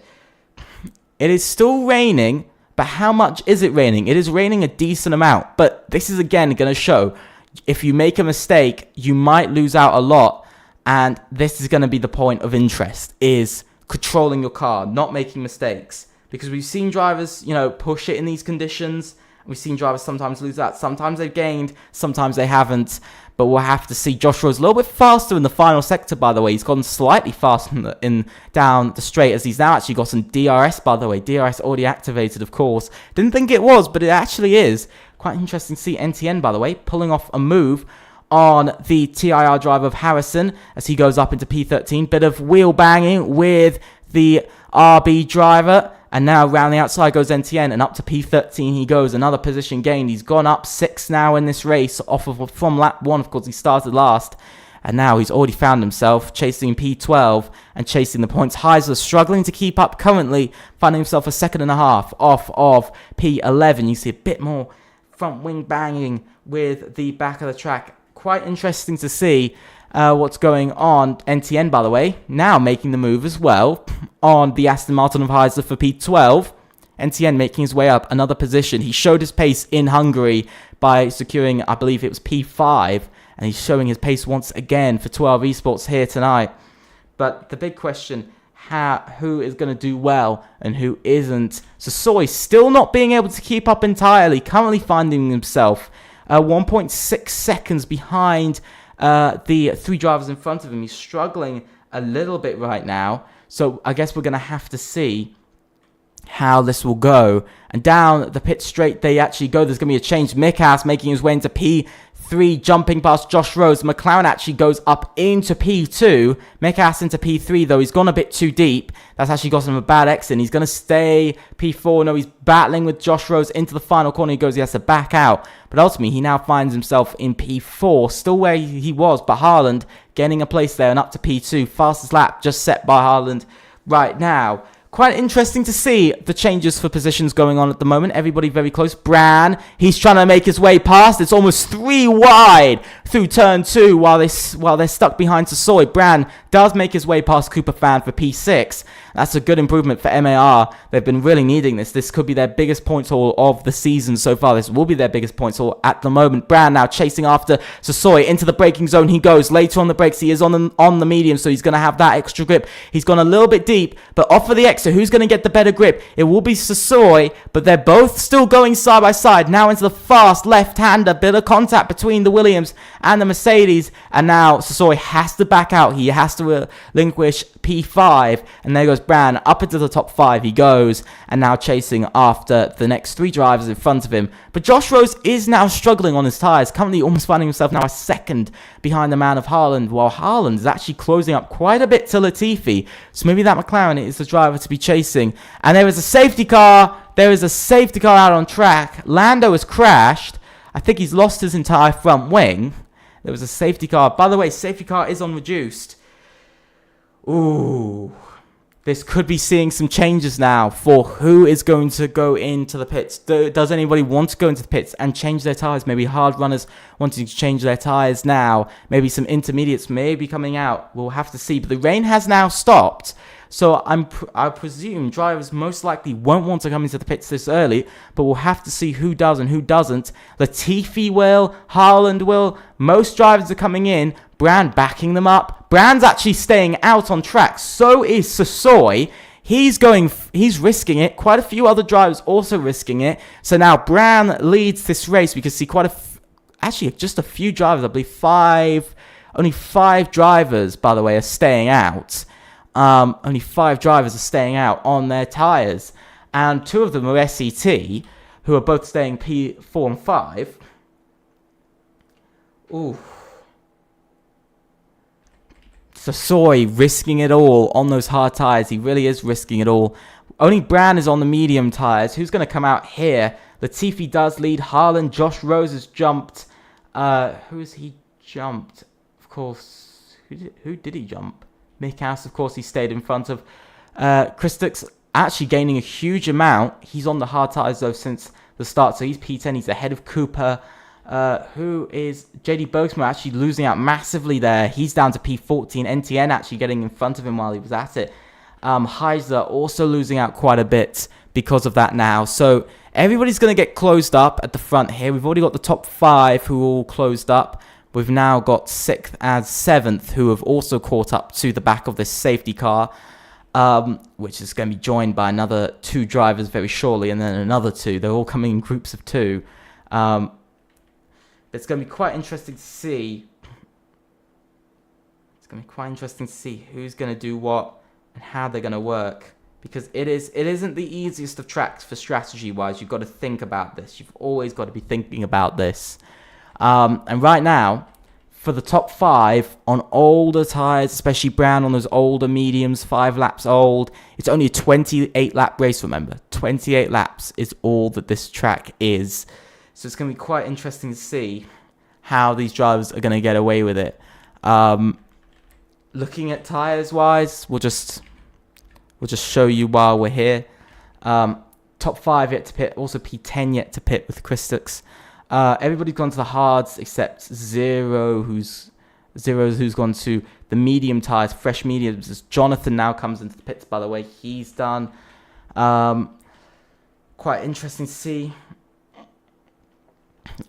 It is still raining, but how much is it raining? It is raining a decent amount, but this is again going to show if you make a mistake, you might lose out a lot, and this is going to be the point of interest, is controlling your car, not making mistakes. Because we've seen drivers, push it in these conditions. We've seen drivers sometimes lose out. Sometimes they've gained, sometimes they haven't. But we'll have to see. Josh Rose a little bit faster in the final sector, by the way. He's gone slightly faster down the straight as he's now actually gotten DRS, by the way. DRS already activated, of course. Didn't think it was, but it actually is. Quite interesting to see NTN, by the way, pulling off a move on the TIR driver of Harrison as he goes up into P13. Bit of wheel banging with the RB driver. And now round the outside goes NTN, and up to P13 he goes. Another position gained. He's gone up 6 now in this race from lap 1. Of course, he started last. And now he's already found himself chasing P12 and chasing the points. Heisler struggling to keep up currently, finding himself a second and a half off of P11. You see a bit more front wing banging with the back of the track. Quite interesting to see what's going on. NTN, by the way, now making the move as well on the Aston Martin of Heisler for P12. NTN making his way up another position. He showed his pace in Hungary by securing, I believe it was P5, and he's showing his pace once again for 12 Esports here tonight. But the big question, who is going to do well and who isn't? So Soy still not being able to keep up entirely, currently finding himself 1.6 seconds behind the 3 drivers in front of him. He's struggling a little bit right now. So I guess we're going to have to see how this will go. And down the pit straight they actually go. There's going to be a change. Mikas making his way into P3, jumping past Josh Rose. McLaren actually goes up into P2. Mikas into P3, though. He's gone a bit too deep. That's actually got him a bad exit. He's going to stay P4. No, he's battling with Josh Rose into the final corner. He goes, he has to back out. But ultimately, he now finds himself in P4, still where he was. But Haaland gaining a place there and up to P2. Fastest lap just set by Haaland right now. Quite interesting to see the changes for positions going on at the moment. Everybody very close. Bran, he's trying to make his way past. It's almost 3 wide through turn 2 while they're stuck behind Sasoi. Bran does make his way past Cooper Fan for P6. That's a good improvement for MAR. They've been really needing this. This could be their biggest points haul of the season so far. This will be their biggest points haul at the moment. Bran now chasing after Sasoi. Into the braking zone he goes. Later on the brakes, he is on the medium, so he's going to have that extra grip. He's gone a little bit deep, but off of the exit, who's going to get the better grip? It will be Sasoi, but they're both still going side by side. Now into the fast left-hander. Bit of contact between the Williams and the Mercedes, and now Sasoi has to back out. He has to relinquish P5, and there goes Bran up into the top 5 he goes, and now chasing after the next 3 drivers in front of him. But Josh Rose is now struggling on his tyres, currently almost finding himself now a second behind the man of Haaland, while Haaland is actually closing up quite a bit to Latifi. So maybe that McLaren is the driver to be chasing. And there is a safety car there is a safety car out on track. Lando has crashed. I think he's lost his entire front wing. There was a safety car. By the way, safety car is on reduced. Ooh. This could be seeing some changes now for who is going to go into the pits. Does anybody want to go into the pits and change their tyres? Maybe hard runners wanting to change their tyres now. Maybe some intermediates may be coming out. We'll have to see. But the rain has now stopped. So I presume drivers most likely won't want to come into the pits this early. But we'll have to see who does and who doesn't. Latifi will. Haaland will. Most drivers are coming in. Brand backing them up. Brand's actually staying out on track. So is Sassoy. He's risking it. Quite a few other drivers also risking it. So now Brand leads this race. We can see actually just a few drivers. I believe only 5 drivers, by the way, are staying out. Only 5 drivers are staying out on their tyres. And 2 of them are SET, who are both staying P4 and 5. Ooh. Sassoy risking it all on those hard tyres. He really is risking it all. Only Brand is on the medium tyres. Who's going to come out here? Latifi does lead. Haaland, Josh Rose has jumped. Who has he jumped? Of course, who did he jump? Mick House, of course, he stayed in front of. Christix actually gaining a huge amount. He's on the hard tyres, though, since the start. So he's P10. He's ahead of Cooper. Who is JD Bergsma actually losing out massively there. He's down to P14. NTN actually getting in front of him while he was at it. Heisler also losing out quite a bit because of that now. So everybody's going to get closed up at the front here. We've already got the top 5 who are all closed up. We've now got 6th and 7th who have also caught up to the back of this safety car, which is going to be joined by another 2 drivers very shortly, and then another 2. They're all coming in groups of 2. It's going to be quite interesting to see. It's going to be quite interesting to see who's going to do what and how they're going to work, because it isn't the easiest of tracks for strategy-wise. You've got to think about this. You've always got to be thinking about this. And right now, for the top 5 on older tyres, especially Brown on those older mediums, 5 laps old, it's only a 28-lap race. Remember, 28 laps is all that this track is. So it's going to be quite interesting to see how these drivers are going to get away with it. Looking at tyres wise, we'll just show you while we're here. Top 5 yet to pit, also P10 yet to pit with Christix. Everybody's gone to the hards except Zero's who's gone to the medium tyres, fresh mediums. Jonathan now comes into the pits, by the way. He's done. Quite interesting to see.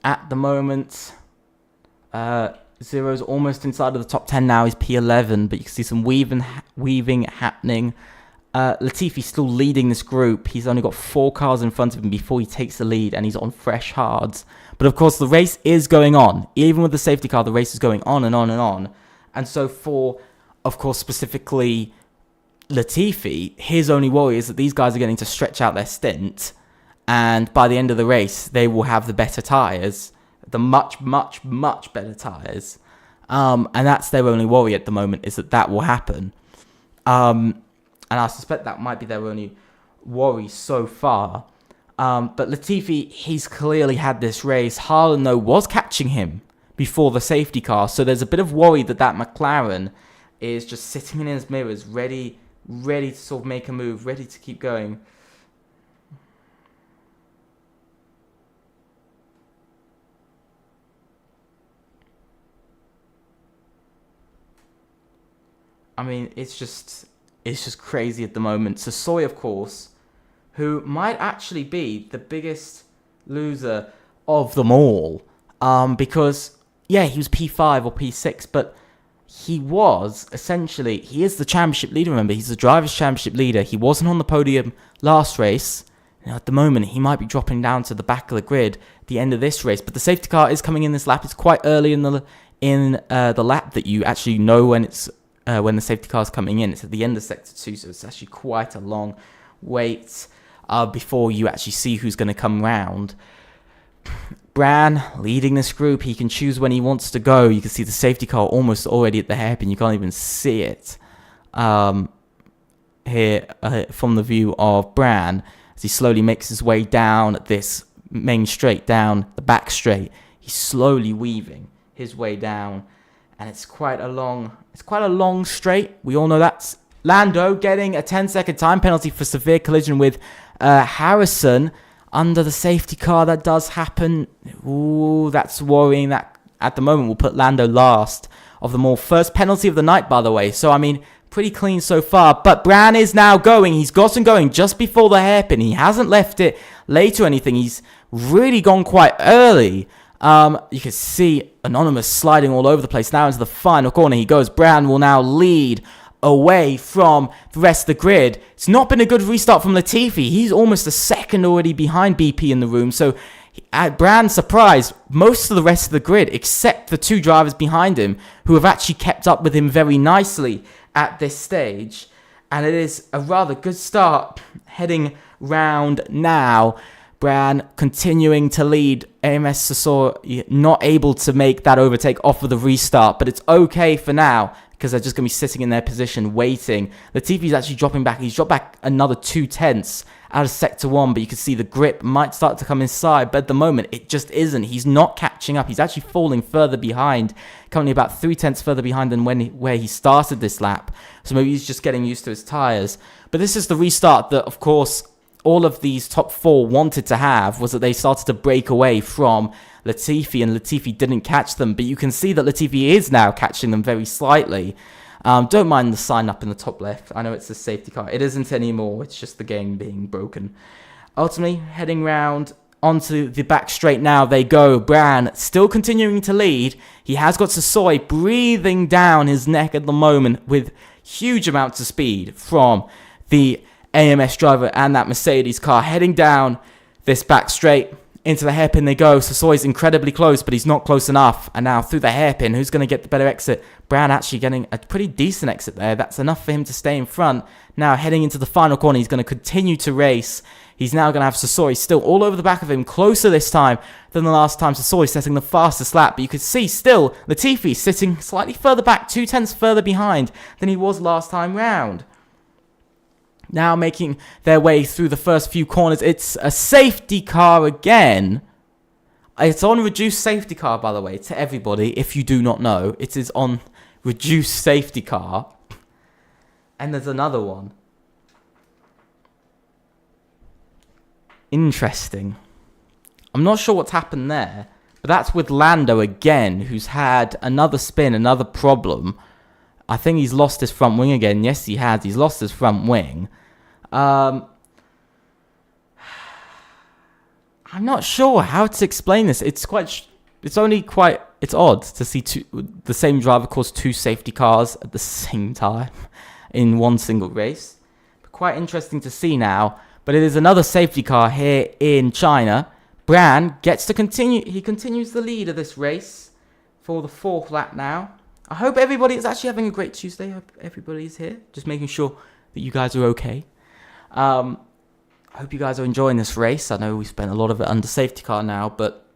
At the moment, Zero's almost inside of the top 10 now. He's P11, but you can see some weaving happening. Latifi's still leading this group. He's only got 4 cars in front of him before he takes the lead, and he's on fresh hards. But of course, the race is going on. Even with the safety car, the race is going on and on and on. And so for, of course, specifically Latifi, his only worry is that these guys are getting to stretch out their stint, and by the end of the race, they will have the better tyres, the much, much, much better tyres. And that's their only worry at the moment, is that will happen. And I suspect that might be their only worry so far. But Latifi, he's clearly had this race. Haaland, though, was catching him before the safety car. So there's a bit of worry that McLaren is just sitting in his mirrors, ready to sort of make a move, ready to keep going. I mean, it's just crazy at the moment. Sassoy, of course, who might actually be the biggest loser of them all. Because, yeah, he was P5 or P6, but he is the championship leader, remember. He's the Drivers' Championship leader. He wasn't on the podium last race. Now, at the moment, he might be dropping down to the back of the grid at the end of this race. But the safety car is coming in this lap. It's quite early in the lap that you actually know when the safety car is coming in. It's at the end of Sector 2, so it's actually quite a long wait before you actually see who's going to come round. Bran leading this group. He can choose when he wants to go. You can see the safety car almost already at the hairpin. You can't even see it here from the view of Bran. as he slowly makes his way down this main straight, down the back straight. He's slowly weaving his way down, and it's quite a long straight. We all know that's Lando getting a 10-second time penalty for severe collision with Harrison under the safety car. That does happen. Ooh, that's worrying. That at the moment will put Lando last of them all. First penalty of the night, by the way. So, I mean, pretty clean so far. But Bran is now going. He's gotten going just before the hairpin. He hasn't left it late or anything. He's really gone quite early. You can see Anonymous sliding all over the place. Now into the final corner he goes. Bran will now lead away from the rest of the grid. It's not been a good restart from Latifi. He's almost a second already behind BP in the room. So at Bran's surprise, most of the rest of the grid, except the two drivers behind him, who have actually kept up with him very nicely at this stage. And it is a rather good start heading round now. Bran continuing to lead. AMS Sasor not able to make that overtake off of the restart, but it's okay for now because they're just going to be sitting in their position waiting. Latifi's actually dropping back. He's dropped back another 0.2 out of Sector 1, but you can see the grip might start to come inside, but at the moment it just isn't. He's not catching up. He's actually falling further behind, currently about 0.3 further behind than where he started this lap. So maybe he's just getting used to his tyres. But this is the restart that, of course, all of these top four wanted to have, was that they started to break away from Latifi, and Latifi didn't catch them. But you can see that Latifi is now catching them very slightly. Don't mind the sign up in the top left. I know it's a safety car. It isn't anymore. It's just the game being broken. Ultimately, heading round onto the back straight now they go. Bran still continuing to lead. He has got Sasoi breathing down his neck at the moment with huge amounts of speed from the AMS driver and that Mercedes car. Heading down this back straight into the hairpin they go. Sasoi's incredibly close, but he's not close enough. And now through the hairpin, who's going to get the better exit? Bran actually getting a pretty decent exit there. That's enough for him to stay in front. Now heading into the final corner, he's going to continue to race. He's now going to have Sasori still all over the back of him, closer this time than the last time. Sasori setting the fastest lap, but you could see still Latifi sitting slightly further back, 0.2 further behind than he was last time round. Now making their way through the first few corners. It's a safety car again. It's on reduced safety car, by the way, to everybody. If you do not know, it is on reduced safety car. And there's another one. Interesting. I'm not sure what's happened there, but that's with Lando again, who's had another spin, another problem. I think he's lost his front wing again. Yes, he has. He's lost his front wing. I'm not sure how to explain this. It's odd to see the same driver cause two safety cars at the same time in one single race. But quite interesting to see now. But it is another safety car here in China. Bran gets to continue. He continues the lead of this race for the fourth lap now. I hope everybody is actually having a great Tuesday. I hope everybody's here. Just making sure that you guys are okay. I hope you guys are enjoying this race. I know we spent a lot of it under safety car now, but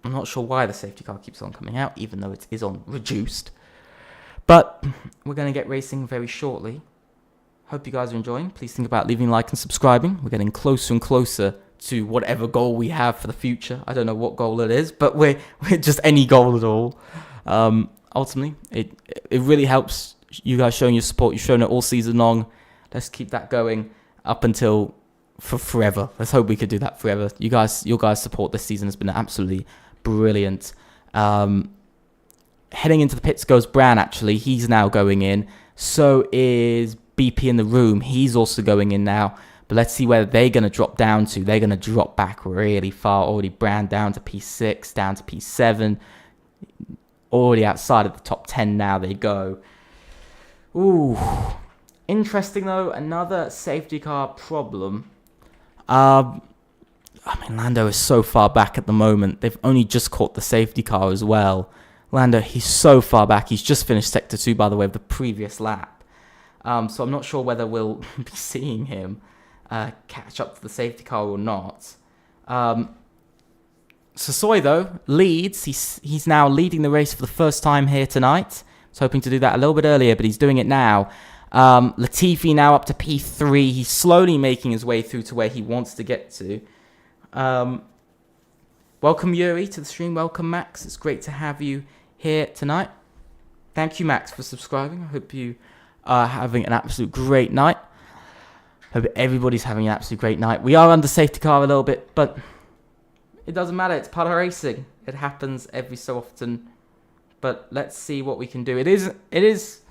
I'm not sure why the safety car keeps on coming out, even though it is on reduced. But we're going to get racing very shortly. Hope you guys are enjoying. Please think about leaving a like and subscribing. We're getting closer and closer to whatever goal we have for the future. I don't know what goal it is, but we're just any goal at all. Ultimately, it really helps you guys showing your support. You've shown it all season long. Let's keep that going up until for forever. Let's hope we could do that forever. Your guys' support this season has been absolutely brilliant. Heading into the pits goes Bran, actually. He's now going in. So is BP in the room. He's also going in now. But let's see where they're going to drop down to. They're going to drop back really far. Already Bran down to P6, down to P7. Already outside of the top 10 now they go. Ooh. Interesting though, another safety car problem. Lando is so far back at the moment. They've only just caught the safety car as well. Lando, he's so far back. He's just finished Sector 2, by the way, of the previous lap. So I'm not sure whether we'll be seeing him catch up to the safety car or not. Sasoi, though, leads. He's now leading the race for the first time here tonight. I was hoping to do that a little bit earlier, but he's doing it now. Latifi now up to P3. He's slowly making his way through to where he wants to get to. Welcome, Yuri, to the stream. Welcome, Max. It's great to have you here tonight. Thank you, Max, for subscribing. I hope you are having an absolute great night. Hope everybody's having an absolute great night. We are under safety car a little bit, but it doesn't matter. It's part of racing. It happens every so often. But let's see what we can do. It is,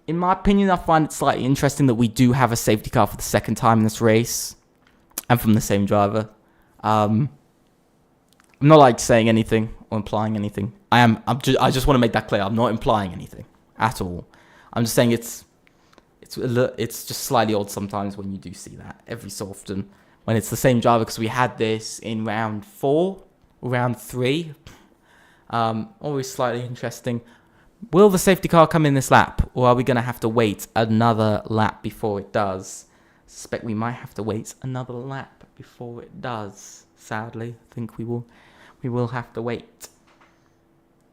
in my opinion, I find it slightly interesting that we do have a safety car for the second time in this race, and from the same driver. I'm not like saying anything or implying anything. I just want to make that clear. I'm not implying anything at all. I'm just saying it's just slightly odd sometimes when you do see that every so often when it's the same driver, because we had this in round 4 or round 3. Always slightly interesting. Will the safety car come in this lap, or are we going to have to wait another lap before it does? I suspect we might have to wait another lap before it does. Sadly, I think we will have to wait.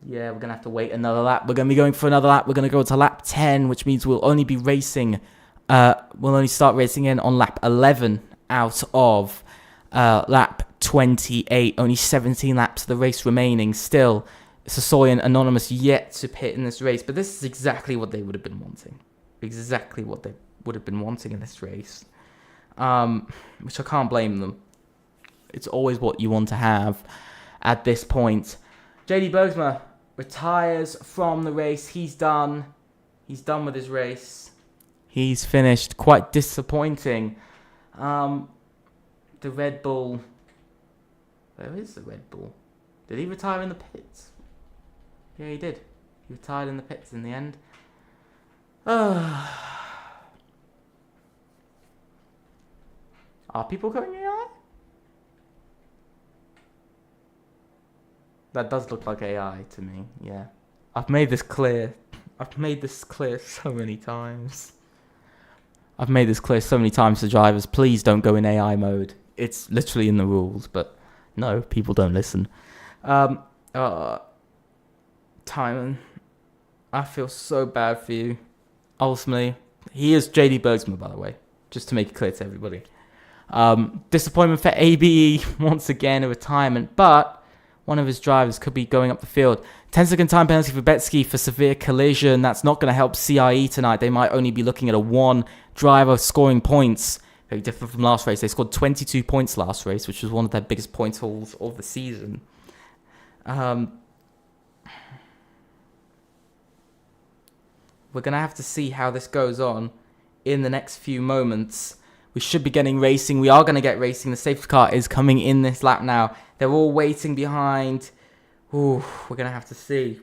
Yeah, we're going to have to wait another lap. We're going to be going for another lap. We're going to go to lap 10, which means we'll only be racing. We'll only start racing in on lap 11 out of lap 28. Only 17 laps of the race remaining. Still, Sasoy and Anonymous yet to pit in this race. But this is exactly what they would have been wanting. Exactly what they would have been wanting in this race. Which I can't blame them. It's always what you want to have at this point. JD Bergsma retires from the race. He's done. He's done with his race. He's finished. Quite disappointing. The Red Bull. Where is the Red Bull? Did he retire in the pits? Yeah, he did. He retired in the pits in the end. Are people going AI? That does look like AI to me, yeah. I've made this clear. I've made this clear so many times. I've made this clear so many times to drivers. Please don't go in AI mode. It's literally in the rules, but no, people don't listen. Timon, I feel so bad for you. Ultimately, he is JD Bergsma, by the way, just to make it clear to everybody. Disappointment for ABE, once again, a retirement, but one of his drivers could be going up the field. 10-second time penalty for Betsky for severe collision. That's not going to help CIE tonight. They might only be looking at a 1 driver scoring points. Very different from last race. They scored 22 points last race, which was one of their biggest point hauls of the season. We're going to have to see how this goes on in the next few moments. We should be getting racing. We are going to get racing. The safety car is coming in this lap now. They're all waiting behind. Ooh, we're going to have to see.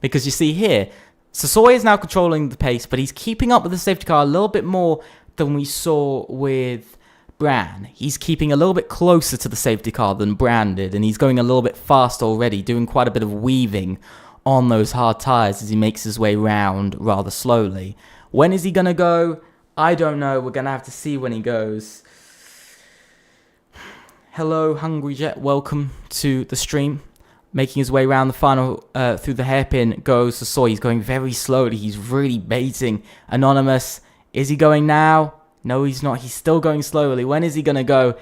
Because you see here, Sasoy is now controlling the pace, but he's keeping up with the safety car a little bit more than we saw with Bran. He's keeping a little bit closer to the safety car than Bran did, and he's going a little bit fast already, doing quite a bit of weaving on those hard tyres as he makes his way round rather slowly. When is he going to go? I don't know. We're going to have to see when he goes. Hello, Hungry Jet. Welcome to the stream. Making his way around the final, through the hairpin goes Sasoy. He's going very slowly. He's really baiting Anonymous. Is he going now? No, he's not. He's still going slowly. When is he going to go?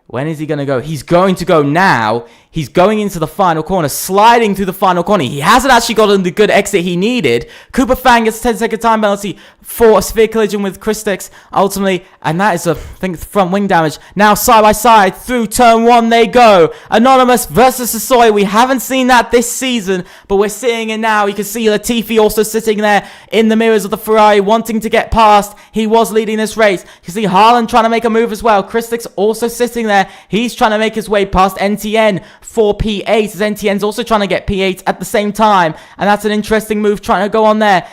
When is he going to go? He's going to go now. He's going into the final corner, sliding through the final corner. He hasn't actually gotten the good exit he needed. Cooper Fang gets a 10-second time penalty for a severe collision with Christex, ultimately. And that is, I think, front wing damage. Now, side by side, through turn 1 they go. Anonymous versus Sasoy. We haven't seen that this season, but we're seeing it now. You can see Latifi also sitting there in the mirrors of the Ferrari, wanting to get past. He was leading this race. You can see Harlan trying to make a move as well. Christex also sitting there. He's trying to make his way past NTN for P8, as NTN's also trying to get P8 at the same time. And that's an interesting move trying to go on there.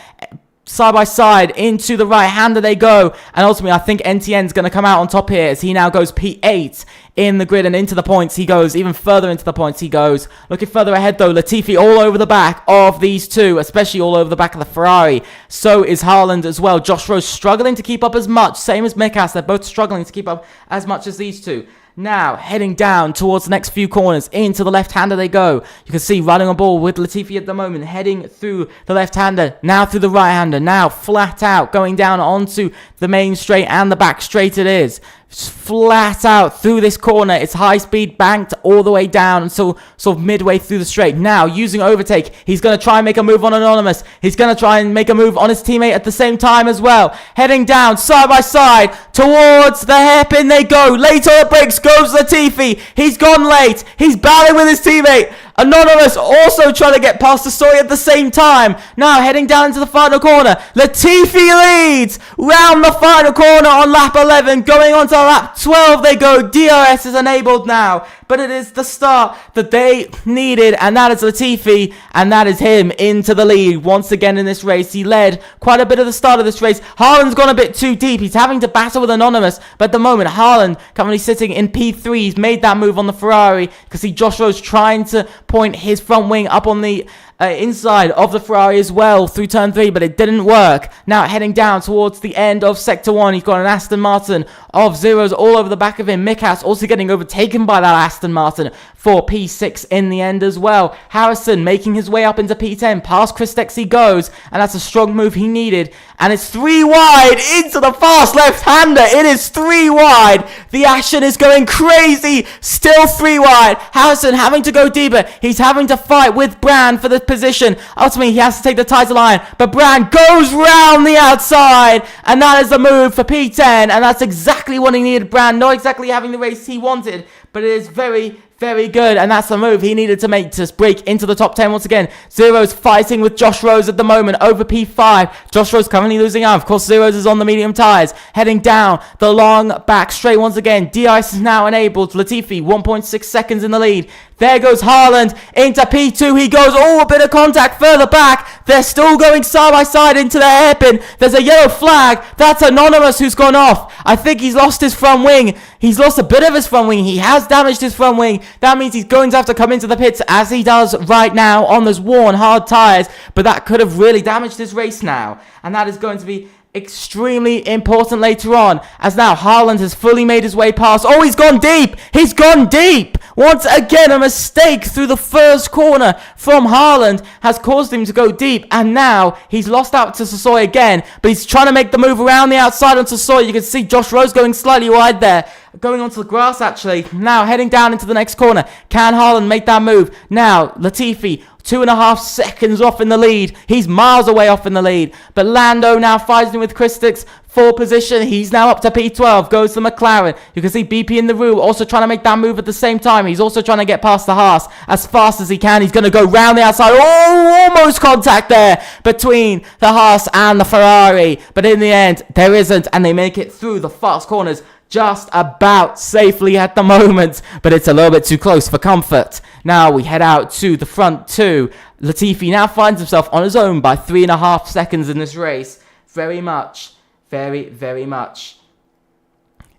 Side by side, into the right-hander they go. And ultimately, I think NTN's going to come out on top here as he now goes P8 in the grid and into the points. He goes even further into the points. He goes. Looking further ahead, though, Latifi all over the back of these two, especially all over the back of the Ferrari. So is Haaland as well. Josh Rose struggling to keep up as much. Same as Mikas. They're both struggling to keep up as much as these two. Now, heading down towards the next few corners, into the left-hander they go. You can see running on ball with Latifi at the moment, heading through the left-hander, now through the right-hander, now flat out, going down onto the main straight and the back straight it is. Flat out through this corner. It's high speed, banked all the way down until sort of midway through the straight. Now, using overtake, he's going to try and make a move on Anonymous. He's going to try and make a move on his teammate at the same time as well. Heading down, side by side, towards the hairpin they go. Late on the brakes goes Latifi. He's gone late. He's battling with his teammate. Anonymous also trying to get past Soy at the same time. Now heading down into the final corner. Latifi leads round the final corner on lap 11. Going on to lap 12 they go. DRS is enabled now. But it is the start that they needed, and that is Latifi, and that is him into the lead once again in this race. He led quite a bit of the start of this race. Haaland's gone a bit too deep. He's having to battle with Anonymous, but at the moment, Haaland currently sitting in P3. He's made that move on the Ferrari. You can see Josh Rose trying to point his front wing up on the inside of the Ferrari as well through turn 3, but it didn't work. Now heading down towards the end of sector 1, he's got an Aston Martin of zeros all over the back of him. Mikas also getting overtaken by that Aston Martin for P6 in the end as well. Harrison making his way up into P10, past Christex he goes, and that's a strong move he needed. And it's 3 wide into the fast left-hander. It is 3 wide. The action is going crazy. Still 3 wide. Harrison having to go deeper. He's having to fight with Brand for the position. Ultimately, he has to take the title line. But Brand goes round the outside. And that is the move for P10. And that's exactly what he needed. Brand not exactly having the race he wanted. But it is very, very good, and that's the move he needed to make to break into the top 10 once again. Zeros fighting with Josh Rose at the moment over P5. Josh Rose currently losing out. Of course, Zeros is on the medium tyres. Heading down the long back straight once again. DRS is now enabled. Latifi, 1.6 seconds in the lead. There goes Haaland into P2. He goes, a bit of contact further back. They're still going side by side into the hairpin. There's a yellow flag. That's Anonymous who's gone off. I think he's lost his front wing. He's lost a bit of his front wing. He has damaged his front wing. That means he's going to have to come into the pits as he does right now on those worn hard tyres. But that could have really damaged his race now. And that is going to be extremely important later on, as now Haaland has fully made his way past. He's gone deep. He's gone deep. Once again, a mistake through the first corner from Haaland has caused him to go deep, and now he's lost out to Sassoy again, but he's trying to make the move around the outside on Sassoy. You can see Josh Rose going slightly wide there, going onto the grass actually. Now heading down into the next corner. Can Haaland make that move? Now Latifi 2.5 seconds off in the lead. He's miles away off in the lead. But Lando now fighting with Christex for position. He's now up to P12. Goes to McLaren. You can see BP in the room also trying to make that move at the same time. He's also trying to get past the Haas as fast as he can. He's going to go round the outside. Almost contact there between the Haas and the Ferrari. But in the end, there isn't. And they make it through the fast corners just about safely at the moment, but it's a little bit too close for comfort. Now we head out to the front 2. Latifi now finds himself on his own by 3.5 seconds in this race. Very much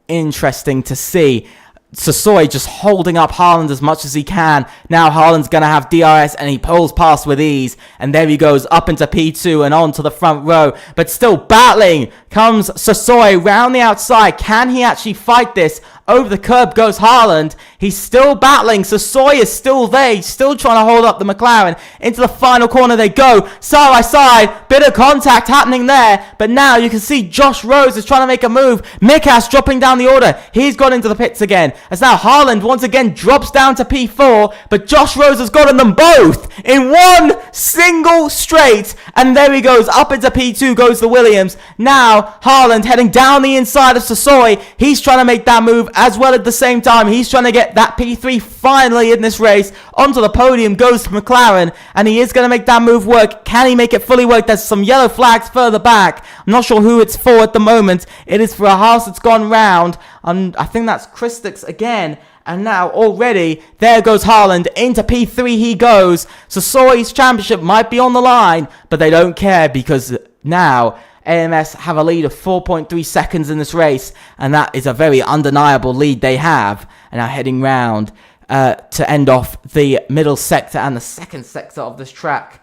interesting to see. Sassoy just holding up Haaland as much as he can. Now Haaland's going to have DRS and he pulls past with ease. And there he goes up into P2 and on to the front row. But still battling comes Sassoy round the outside. Can he actually fight this? Over the curb goes Haaland. He's still battling. Sassoy is still there. He's still trying to hold up the McLaren. Into the final corner they go. Side by side. Bit of contact happening there. But now you can see Josh Rose is trying to make a move. Mikas dropping down the order. He's gone into the pits again. As now Haaland once again drops down to P4. But Josh Rose has gotten them both in one single straight. And there he goes. Up into P2 goes the Williams. Now Haaland heading down the inside of Sassoy. He's trying to make that move as well at the same time. He's trying to get that P3 finally in this race. Onto the podium goes McLaren, and he is going to make that move work. Can he make it fully work? There's some yellow flags further back. I'm not sure who it's for at the moment. It is for a Haas that's gone round, and I think that's Christex again. And now already, there goes Haaland. Into P3 he goes. Sassoy's championship might be on the line, but they don't care because now AMS have a lead of 4.3 seconds in this race, and that is a very undeniable lead they have. And now heading round to end off the middle sector and the second sector of this track.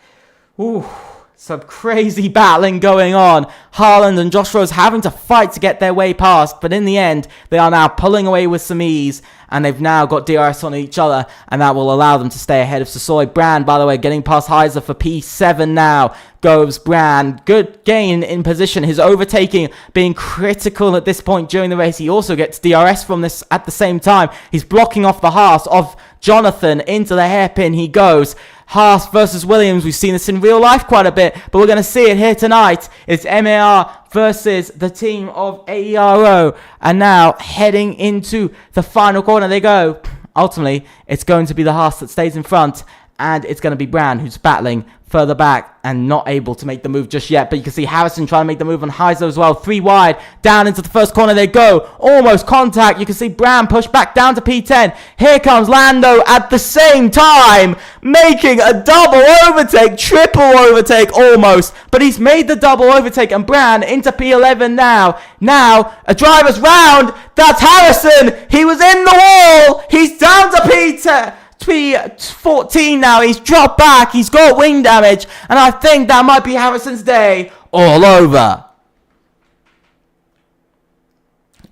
Some crazy battling going on. Haaland and Josh Rose having to fight to get their way past, but in the end, they are now pulling away with some ease, and they've now got DRS on each other, and that will allow them to stay ahead of Sassoy. Brand, by the way, getting past Heiser for P7 now. Goes Brand. Good gain in position. His overtaking being critical at this point during the race. He also gets DRS from this at the same time. He's blocking off the Haas of Jonathan. Into the hairpin he goes. Haas versus Williams. We've seen this in real life quite a bit, but we're going to see it here tonight. It's MAR versus the team of AERO. And now heading into the final corner they go. Ultimately, it's going to be the Haas that stays in front, and it's going to be Brand who's battling further back and not able to make the move just yet. But you can see Harrison trying to make the move on Heiser as well. 3 wide, down into the first corner they go. Almost contact. You can see Brand push back down to P10. Here comes Lando at the same time, making a double overtake, triple overtake almost. But he's made the double overtake, and Brand into P11 now. Now, a driver's round. That's Harrison. He was in the wall. He's down to P10. P14 now. He's dropped back. He's got wing damage, and I think that might be Harrison's day all over.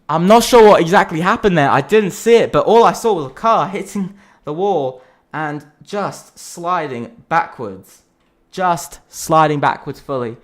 I'm not sure what exactly happened there. I didn't see it, but all I saw was a car hitting the wall and just sliding backwards. Just sliding backwards fully.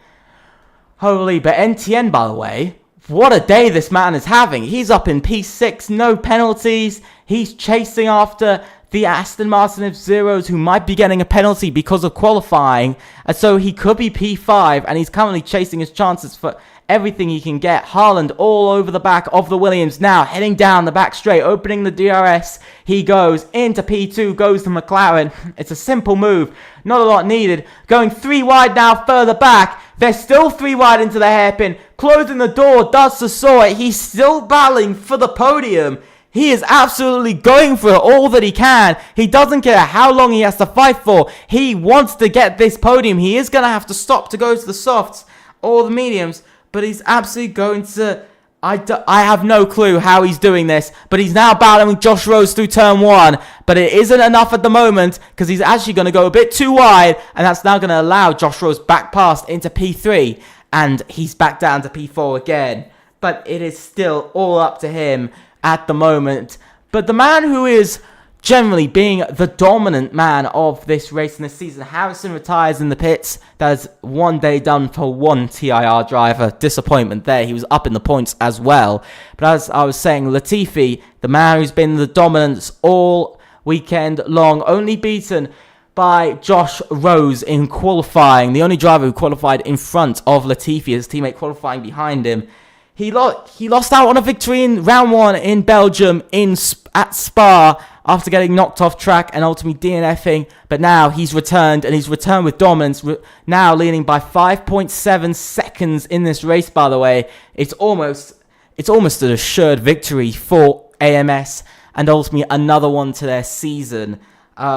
Holy, but NTN, by the way, what a day this man is having. He's up in P6, no penalties. He's chasing after the Aston Martin F-Zeros, who might be getting a penalty because of qualifying. And so he could be P5, and he's currently chasing his chances for everything he can get. Haaland all over the back of the Williams now, heading down the back straight, opening the DRS. He goes into P2, goes to McLaren. It's a simple move, not a lot needed. Going 3 wide now, further back. They're still 3 wide into the hairpin. Closing the door, does Sassoy. He's still battling for the podium. He is absolutely going for it all that he can. He doesn't care how long he has to fight for. He wants to get this podium. He is going to have to stop to go to the softs or the mediums, but he's absolutely going to... I have no clue how he's doing this, but he's now battling with Josh Rose through turn 1, but it isn't enough at the moment because he's actually going to go a bit too wide, and that's now going to allow Josh Rose back past into P3, and he's back down to P4 again. But it is still all up to him at the moment. But the man who is generally being the dominant man of this race in this season, Harrison, retires in the pits. That is one day done for one TIR driver. Disappointment there. He was up in the points as well. But as I was saying, Latifi, the man who's been the dominance all weekend long, only beaten by Josh Rose in qualifying. The only driver who qualified in front of Latifi, his teammate qualifying behind him. He lost out on a victory in round 1 in Belgium at Spa after getting knocked off track and ultimately DNFing. But now he's returned, and he's returned with dominance, now leading by 5.7 seconds in this race, by the way. It's almost an assured victory for AMS, and ultimately another one to their season,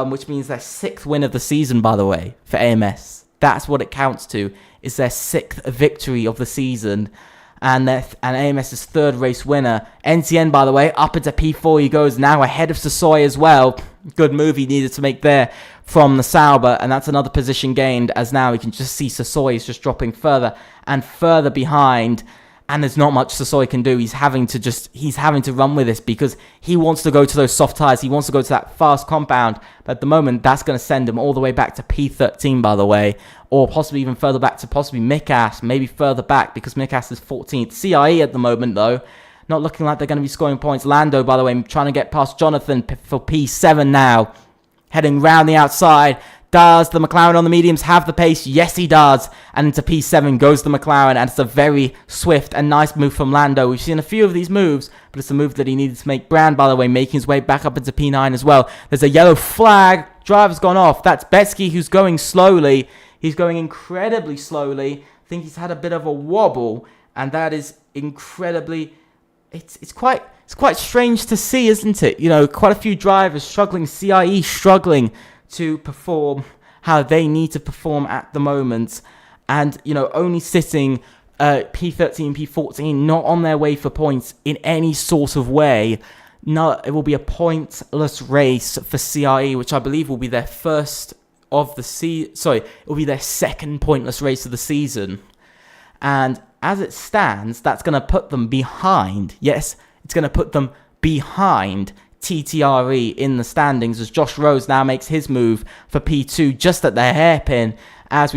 which means their 6th win of the season, by the way, for AMS. That's what it counts to, is their 6th victory of the season. And AMS's 3rd race winner. NTN, by the way, up into P4 he goes, now ahead of Sassoy as well. Good move he needed to make there from the Sauber, and that's another position gained, as now we can just see Sassoy is just dropping further and further behind, and there's not much Sassoy can do. He's having to run with this because he wants to go to those soft tyres. He wants to go to that fast compound, but at the moment that's going to send him all the way back to P13, by the way, or possibly even further back to possibly Mikas, maybe further back because Mikas is 14th. CIE at the moment, though, not looking like they're going to be scoring points. Lando, by the way, trying to get past Jonathan for P7 now, heading round the outside. Does the McLaren on the mediums have the pace? Yes, he does. And into P7 goes the McLaren, and it's a very swift and nice move from Lando. We've seen a few of these moves, but it's a move that he needed to make. Brand, by the way, making his way back up into P9 as well. There's a yellow flag. Driver's gone off. That's Betsky, who's going slowly. He's going incredibly slowly. I think he's had a bit of a wobble, and that is incredibly... It's quite strange to see, isn't it? You know, quite a few drivers struggling, CIE struggling to perform how they need to perform at the moment, and you know, only sitting P13, P14, not on their way for points in any sort of way. No, it will be a pointless race for CIE, which I believe will be their first of the season. Sorry, it will be their second pointless race of the season. And as it stands, that's going to put them behind. Yes, it's going to put them behind TTRE in the standings as Josh Rose now makes his move for P2 just at the hairpin as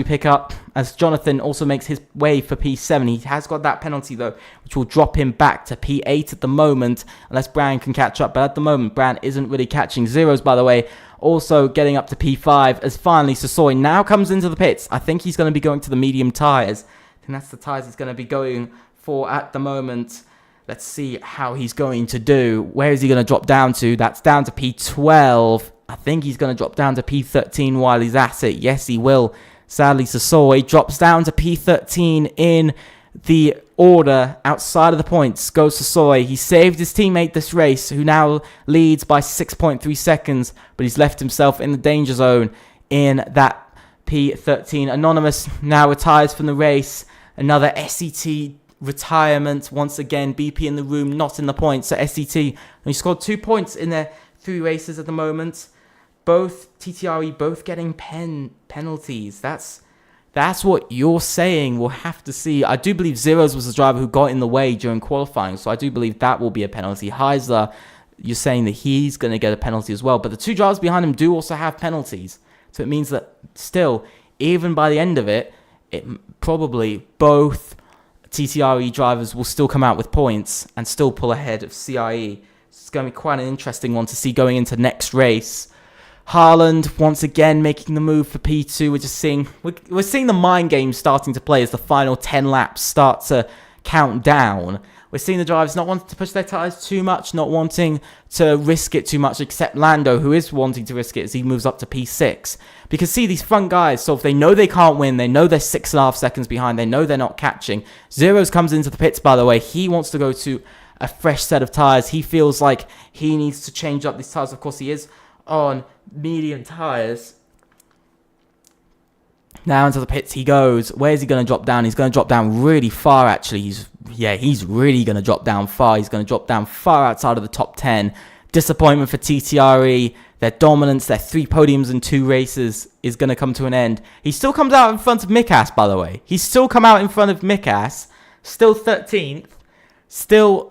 Jonathan also makes his way for P7. He has got that penalty though, which will drop him back to P8 at the moment, unless Brown can catch up. But at the moment, Brown isn't really catching. Zeros, by the way, also getting up to P5 as finally Sasoi now comes into the pits. I think he's going to be going to the medium tyres. I think that's the tyres he's going to be going for at the moment. Let's see how he's going to do. Where is he going to drop down to? That's down to P12. I think he's going to drop down to P13 while he's at it. Yes, he will. Sadly, Sasoi drops down to P13 in the order outside of the points. Goes Sasoi. He saved his teammate this race, who now leads by 6.3 seconds, but he's left himself in the danger zone in that P13. Anonymous now retires from the race. Another SET retirement once again. BP in the room, not in the points. So SET, he scored 2 points in their 3 races at the moment. Both TTRE both getting penalties. That's what you're saying. We'll have to see. I do believe Zeros was the driver who got in the way during qualifying, so I do believe that will be a penalty. Heisler, you're saying that he's going to get a penalty as well, but the 2 drivers behind him do also have penalties. So it means that still, even by the end of it, probably both TTRE drivers will still come out with points and still pull ahead of CIE. It's going to be quite an interesting one to see going into next race. Haaland once again making the move for P2. We're seeing the mind game starting to play as the final 10 laps start to count down. We're seeing the drivers not wanting to push their tyres too much, not wanting to risk it too much, except Lando, who is wanting to risk it as he moves up to P6. Because see, these front guys, so if they know they can't win, they know they're 6.5 seconds behind, they know they're not catching. Zeros comes into the pits, by the way. He wants to go to a fresh set of tyres. He feels like he needs to change up these tyres. Of course, he is on medium tyres. Now into the pits he goes. Where's he going to drop down? He's going to drop down really far, actually. He's really going to drop down far. He's going to drop down far outside of the top 10. Disappointment for TTRE. Their dominance, their 3 podiums in 2 races is going to come to an end. He still comes out in front of Mikas, by the way. He's still come out in front of Mikas. Still 13th. Still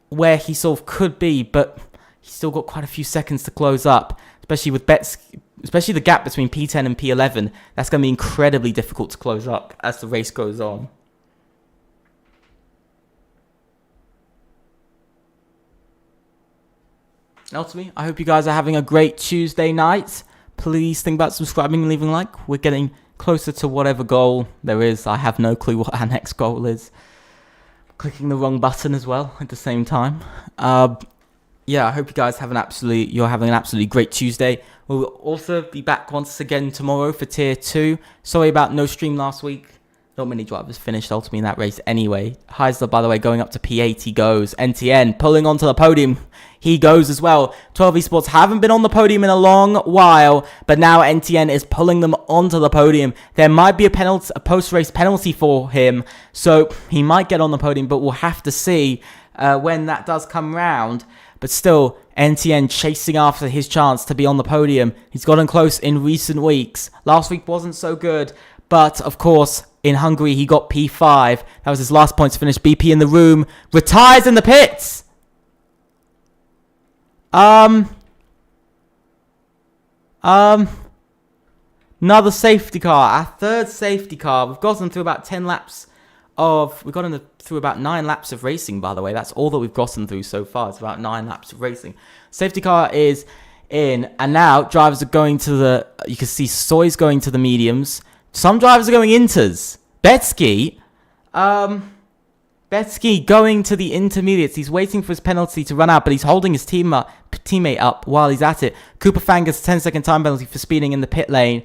where he sort of could be, but he's still got quite a few seconds to close up, especially with especially the gap between P10 and P11. That's going to be incredibly difficult to close up as the race goes on. Ultimately, I hope you guys are having a great Tuesday night. Please think about subscribing and leaving a like. We're getting closer to whatever goal there is. I have no clue what our next goal is. Clicking the wrong button as well at the same time. Yeah, I hope you guys you're having an absolutely great Tuesday. We'll also be back once again tomorrow for Tier 2. Sorry about no stream last week. Not many drivers finished ultimately in that race anyway. Heisler, by the way, going up to P8, he goes. NTN pulling onto the podium. He goes as well. 12 Esports haven't been on the podium in a long while, but now NTN is pulling them onto the podium. There might be a post-race penalty for him, so he might get on the podium, but we'll have to see when that does come round. But still, NTN chasing after his chance to be on the podium. He's gotten close in recent weeks. Last week wasn't so good, but of course, in Hungary, he got P5. That was his last points finish. BP in the room. Retires in the pits. Another safety car. Our third safety car. We've gotten through about 10 laps we've gotten through about 9 laps of racing, by the way. That's all that we've gotten through so far. It's about 9 laps of racing. Safety car is in. And now drivers are going to you can see Soy's going to the mediums. Some drivers are going inters. Betsky going to the intermediates. He's waiting for his penalty to run out, but he's holding his teammate up while he's at it. Cooper Fan gets a 10-second time penalty for speeding in the pit lane.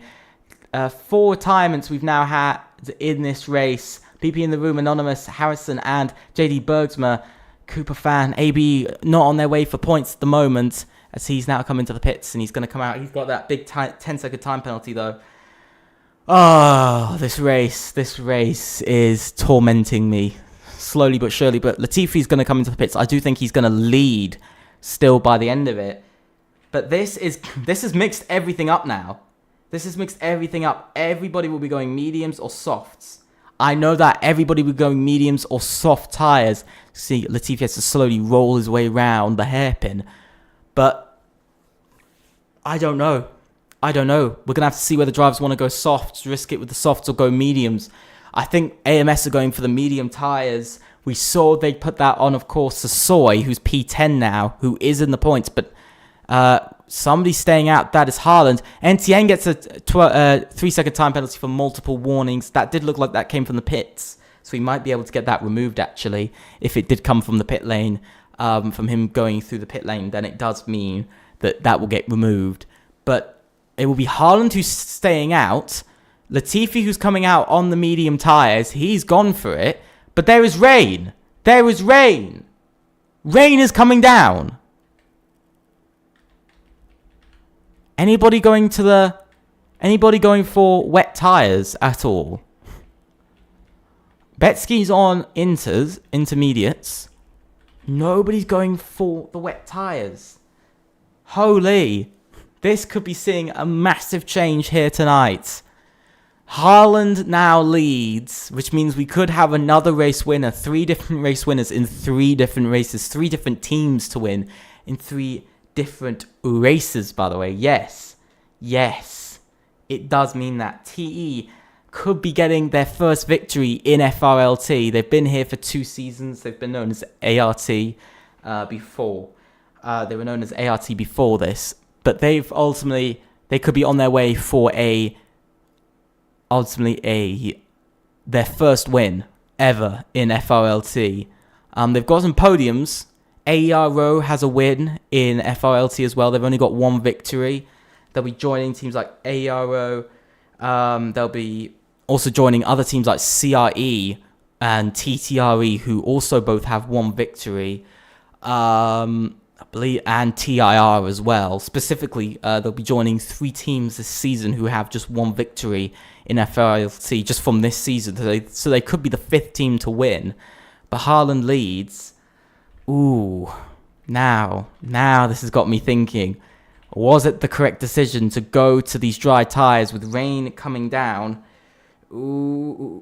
4 retirements we've now had in this race. BP in the room, Anonymous, Harrison, and JD Bergsma. Cooper Fan, AB not on their way for points at the moment, as he's now come into the pits and he's going to come out. He's got that big 10-second time penalty though. Oh, this race is tormenting me. Slowly but surely, but Latifi's going to come into the pits. I do think he's going to lead still by the end of it. But this has mixed everything up now. This has mixed everything up. Everybody will be going mediums or softs. I know that everybody will be going mediums or soft tyres. See, Latifi has to slowly roll his way around the hairpin. But I don't know. We're going to have to see whether drivers want to go softs, risk it with the softs, or go mediums. I think AMS are going for the medium tyres. We saw they put that on, of course, to Soy, who's P10 now, who is in the points. But somebody staying out, that is Haaland. NTN gets a 3-second time penalty for multiple warnings. That did look like that came from the pits. So we might be able to get that removed, actually. If it did come from the pit lane, from him going through the pit lane, then it does mean that will get removed. But it will be Haaland who's staying out. Latifi, who's coming out on the medium tyres, he's gone for it. But there is rain. Rain is coming down. Anybody going for wet tyres at all? Betsky's on intermediates. Nobody's going for the wet tyres. Holy. This could be seeing a massive change here tonight. Haaland now leads, which means we could have another race winner. 3 different race winners in 3 different races. 3 different teams to win in 3 different races, by the way. Yes. It does mean that TE could be getting their first victory in FRLT. They've been here for 2 seasons. They've been known as ART before. They were known as ART before this. But they could be on their way for their first win ever in FRLT. They've got some podiums. AERO has a win in FRLT as well. They've only got 1 victory. They'll be joining teams like AERO. They'll be also joining other teams like CRE and TTRE, who also both have 1 victory. I believe, and TIR as well. Specifically, they'll be joining 3 teams this season who have just 1 victory in FRLT just from this season. So they could be the 5th team to win. But Haaland leads. Ooh, now this has got me thinking. Was it the correct decision to go to these dry tyres with rain coming down? Ooh.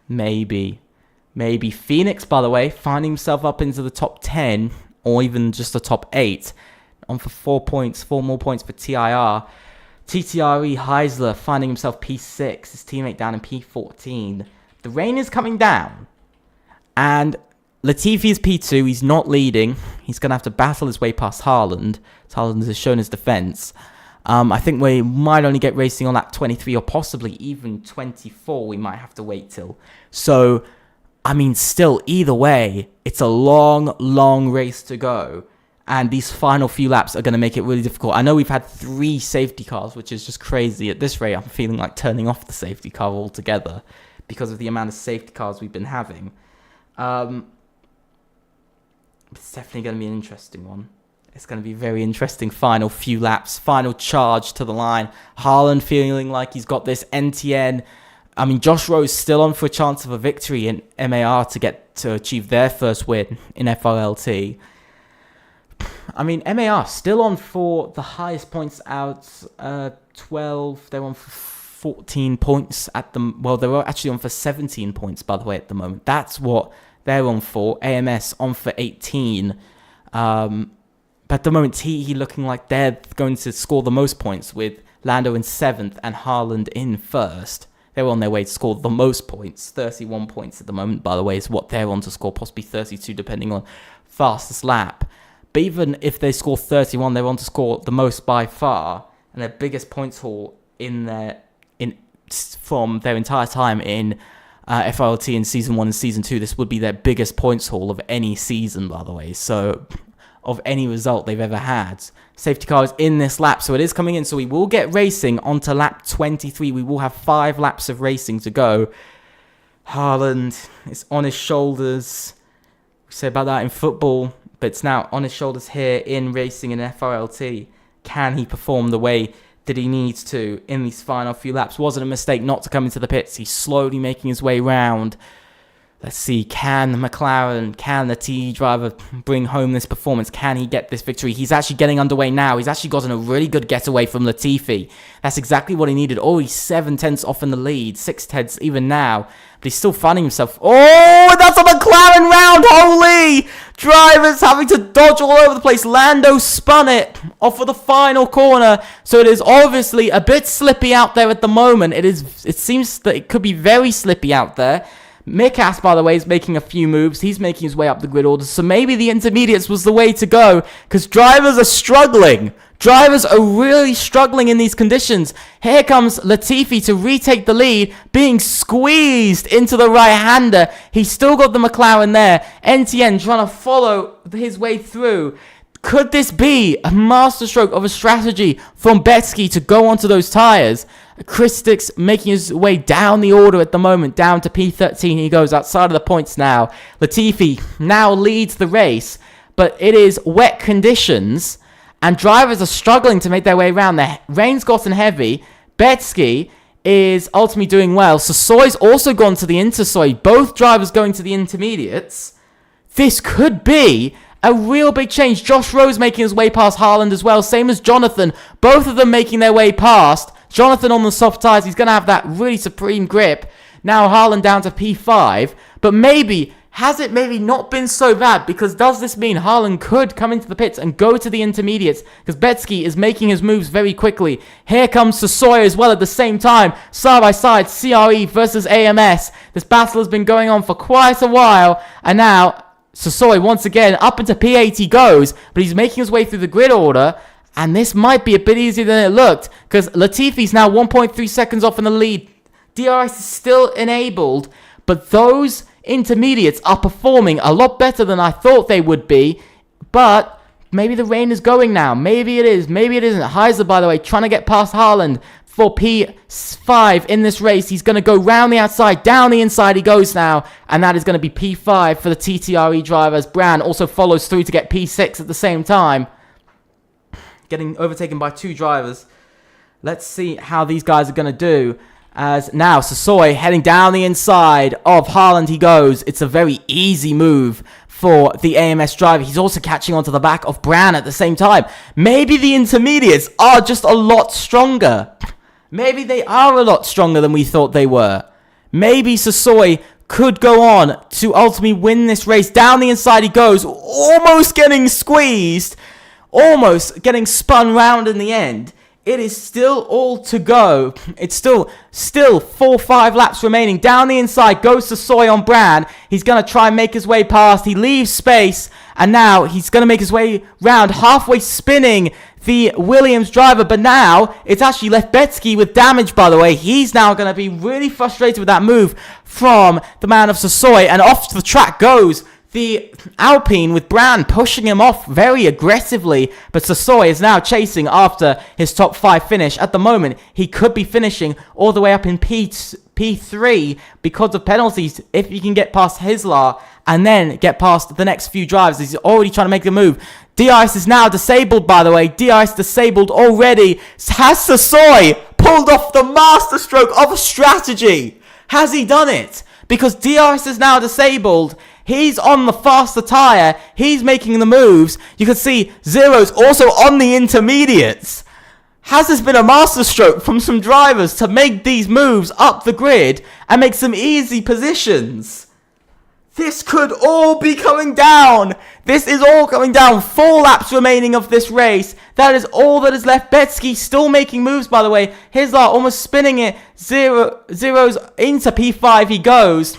Maybe Phoenix, by the way, finding himself up into the top 10 or even just the top 8, on for 4 more points for TIR. TTRE Heisler finding himself P6, his teammate down in P14. The rain is coming down, and Latifi is P2. He's not leading. He's going to have to battle his way past Haaland. Haaland has shown his defense. I think we might only get racing on lap 23 or possibly even 24. We might have to wait till. So, I mean, still, either way, it's a long race to go. And these final few laps are going to make it really difficult. I know we've had 3 safety cars, which is just crazy. At this rate, I'm feeling like turning off the safety car altogether because of the amount of safety cars we've been having. It's definitely going to be an interesting one. It's going to be a very interesting final few laps, final charge to the line. Haaland feeling like he's got this. NTN. I mean, Josh Rose still on for a chance of a victory in MAR to achieve their first win in FRLT. I mean, MAR still on for the highest points out, 12. They're on for 14 points at the... Well, they were actually on for 17 points, by the way, at the moment. That's what they're on for. AMS on for 18. But at the moment, TE looking like they're going to score the most points with Lando in 7th and Haaland in 1st. They're on their way to score the most points. 31 points at the moment, by the way, is what they're on to score. Possibly 32, depending on fastest lap. But even if they score 31, they're on to score the most by far. And their biggest points haul from their entire time in FRLT in Season 1 and Season 2. This would be their biggest points haul of any season, by the way. So, of any result they've ever had. Safety car is in this lap, so it is coming in. So we will get racing onto lap 23. We will have 5 laps of racing to go. Haaland is on his shoulders. We say about that in football, but it's now on his shoulders here in racing in FRLT. Can he perform the way that he needs to in these final few laps? Was it a mistake not to come into the pits? He's slowly making his way round Let's see, can the McLaren, can the T driver bring home this performance? Can he get this victory? He's actually getting underway now. He's actually gotten a really good getaway from Latifi. That's exactly what he needed. Oh, he's 7/10 off in the lead, 6/10 even now. But he's still finding himself. Oh, that's a McLaren round. Holy! Drivers having to dodge all over the place. Lando spun it off of the final corner. So it is obviously a bit slippy out there at the moment. It seems that it could be very slippy out there. Mikas, by the way, is making a few moves. He's making his way up the grid order. So maybe the intermediates was the way to go, because drivers are struggling. Drivers are really struggling in these conditions. Here comes Latifi to retake the lead, being squeezed into the right-hander. He's still got the McLaren there. NTN trying to follow his way through. Could this be a masterstroke of a strategy from Betsky to go onto those tires? Christix making his way down the order at the moment, down to P13. He goes outside of the points now. Latifi now leads the race, but it is wet conditions, and drivers are struggling to make their way around. The rain's gotten heavy. Betsky is ultimately doing well. Sasoy's also gone to the Intersoy. Both drivers going to the intermediates. This could be a real big change. Josh Rose making his way past Haaland as well. Same as Jonathan. Both of them making their way past. Jonathan on the soft tyres. He's going to have that really supreme grip. Now Haaland down to P5. But has it maybe not been so bad? Because does this mean Haaland could come into the pits and go to the intermediates? Because Betsky is making his moves very quickly. Here comes Sasoy as well at the same time. Side by side, CRE versus AMS. This battle has been going on for quite a while. And now Sasoy once again up into P8 he goes, but he's making his way through the grid order, and this might be a bit easier than it looked, because Latifi's now 1.3 seconds off in the lead. DRS is still enabled, but those intermediates are performing a lot better than I thought they would be, but maybe the rain is going now. Maybe it is, maybe it isn't. Heiser, by the way, trying to get past Haaland for P5 in this race. He's going to go round the outside, down the inside he goes now, and that is going to be P5 for the TTRE drivers. Brown also follows through to get P6 at the same time, getting overtaken by two drivers. Let's see how these guys are going to do. As now Sasoy heading down the inside of Haaland he goes. It's a very easy move for the AMS driver. He's also catching onto the back of Brown at the same time. Maybe the intermediates are just a lot stronger. Maybe they are a lot stronger than we thought they were. Maybe Sasoy could go on to ultimately win this race. Down the inside he goes, almost getting squeezed, almost getting spun round in the end. It is still all to go. It's still 4-5 laps remaining. Down the inside goes Sasoy on Brand. He's going to try and make his way past. He leaves space, and now he's going to make his way round, halfway spinning the Williams driver. But now it's actually left Betsky with damage, by the way. He's now going to be really frustrated with that move from the man of Sasoy, and off the track goes the Alpine with Brand pushing him off very aggressively, but Sasoy is now chasing after his top 5 finish. At the moment, he could be finishing all the way up in P3 because of penalties if he can get past Hislar and then get past the next few drivers. He's already trying to make the move. DRS is now disabled, by the way. DRS disabled already. Has Sasoy pulled off the masterstroke of a strategy? Has he done it? Because DRS is now disabled. He's on the faster tyre. He's making the moves. You can see Zero's also on the intermediates. Has this been a masterstroke from some drivers to make these moves up the grid and make some easy positions? This could all be coming down. This is all coming down. 4 laps remaining of this race. That is all that is left. Betsky still making moves, by the way. Hislar almost spinning it. Zero's into P5 he goes.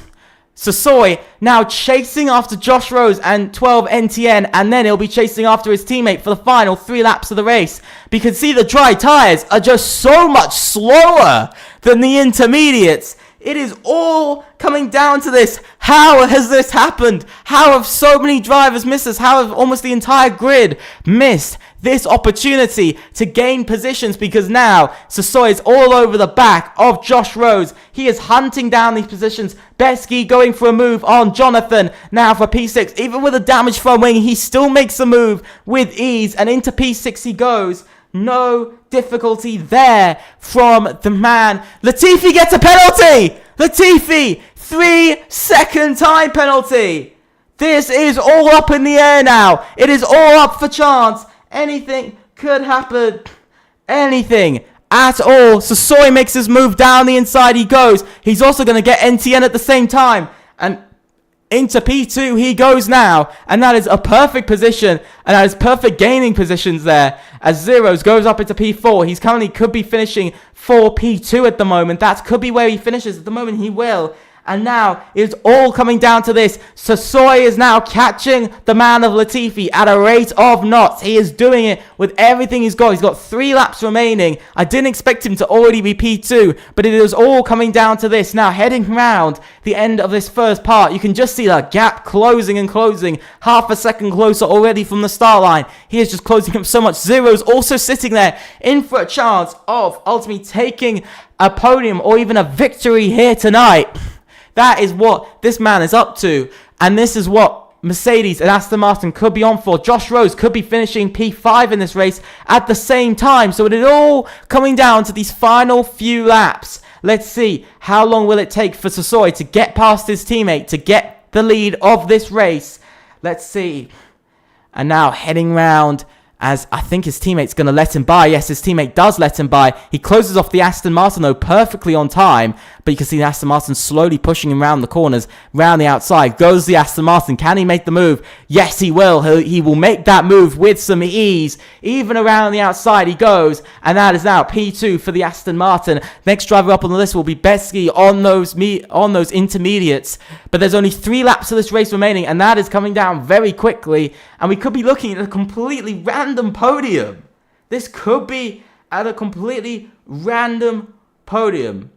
Sasoy now chasing after Josh Rose and 12 NTN, and then he'll be chasing after his teammate for the final 3 laps of the race. But you can see the dry tyres are just so much slower than the intermediates. It is all coming down to this. How has this happened? How have so many drivers missed this? How have almost the entire grid missed this opportunity to gain positions? Because now Sasoy is all over the back of Josh Rose. He is hunting down these positions. Betsky going for a move on Jonathan now for P6. Even with a damaged front wing, he still makes a move with ease, and into P6 he goes. No difficulty there from the man. Latifi gets a penalty! Latifi 3-second time penalty. This is all up in the air now. It is all up for chance. Anything could happen. Anything at all. Sasoi makes his move down the inside. He goes. He's also going to get NTN at the same time. And into P2 he goes now. And that is a perfect position. And that is perfect gaining positions there. As Zeros goes up into P4. He's currently could be finishing for P2 at the moment. That could be where he finishes. At the moment he will. And now it's all coming down to this. Sasoi is now catching the man of Latifi at a rate of knots. He is doing it with everything he's got. He's got 3 laps remaining. I didn't expect him to already be P2, but it is all coming down to this. Now heading round the end of this first part, you can just see the gap closing and closing. Half a second closer already from the start line. He is just closing up so much. Zero's also sitting there in for a chance of ultimately taking a podium or even a victory here tonight. That is what this man is up to. And this is what Mercedes and Aston Martin could be on for. Josh Rose could be finishing P5 in this race at the same time. So it is all coming down to these final few laps. Let's see, how long will it take for Sasoi to get past his teammate, to get the lead of this race? Let's see. And now heading round, as I think his teammate's going to let him by. Yes, his teammate does let him by. He closes off the Aston Martin, though, perfectly on time. But you can see the Aston Martin slowly pushing him around the corners, round the outside. Goes the Aston Martin. Can he make the move? Yes, he will. He will make that move with some ease. Even around the outside he goes. And that is now P2 for the Aston Martin. Next driver up on the list will be Betsky on those intermediates. But there's only 3 laps of this race remaining. And that is coming down very quickly. And we could be looking at a completely random podium. This could be at a completely random podium.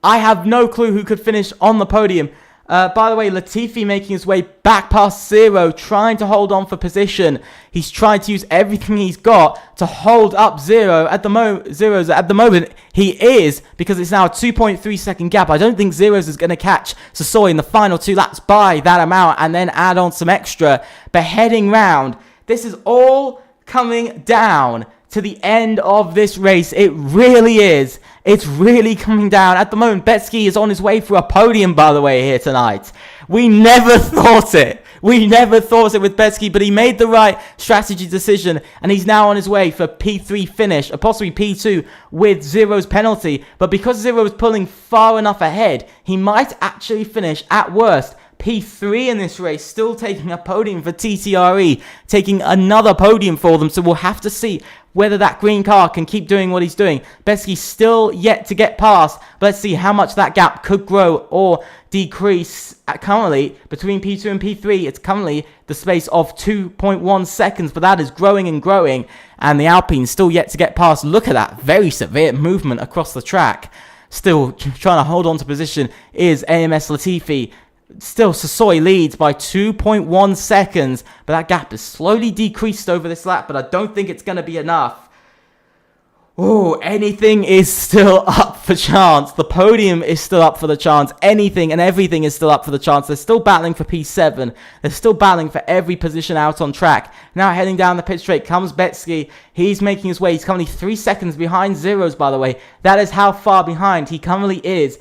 I have no clue who could finish on the podium. By the way, Latifi making his way back past Zero, trying to hold on for position. He's trying to use everything he's got to hold up Zero's at the moment. He is, because it's now a 2.3 second gap. I don't think Zero's is going to catch Sasoi in the final 2 laps by that amount and then add on some extra. But heading round, this is all coming down to the end of this race. It really is. It's really coming down. At the moment, Betsky is on his way for a podium, by the way, here tonight. We never thought it. We never thought it with Betsky, but he made the right strategy decision, and he's now on his way for P3 finish, or possibly P2 with Zero's penalty. But because Zero is pulling far enough ahead, he might actually finish, at worst, P3 in this race, still taking a podium for TTRE, taking another podium for them. So we'll have to see whether that green car can keep doing what he's doing. Betsky still yet to get past, but let's see how much that gap could grow or decrease. Currently, between P2 and P3, it's currently the space of 2.1 seconds, but that is growing and growing, and the Alpine still yet to get past. Look at that very severe movement across the track. Still trying to hold on to position is AMS Latifi. Still, Sasoi leads by 2.1 seconds, but that gap is slowly decreased over this lap, but I don't think it's going to be enough. Oh, anything is still up for chance. The podium is still up for the chance. Anything and everything is still up for the chance. They're still battling for P7. They're still battling for every position out on track. Now heading down the pit straight comes Betsky. He's making his way. He's currently 3 seconds behind Zero's, by the way. That is how far behind he currently is.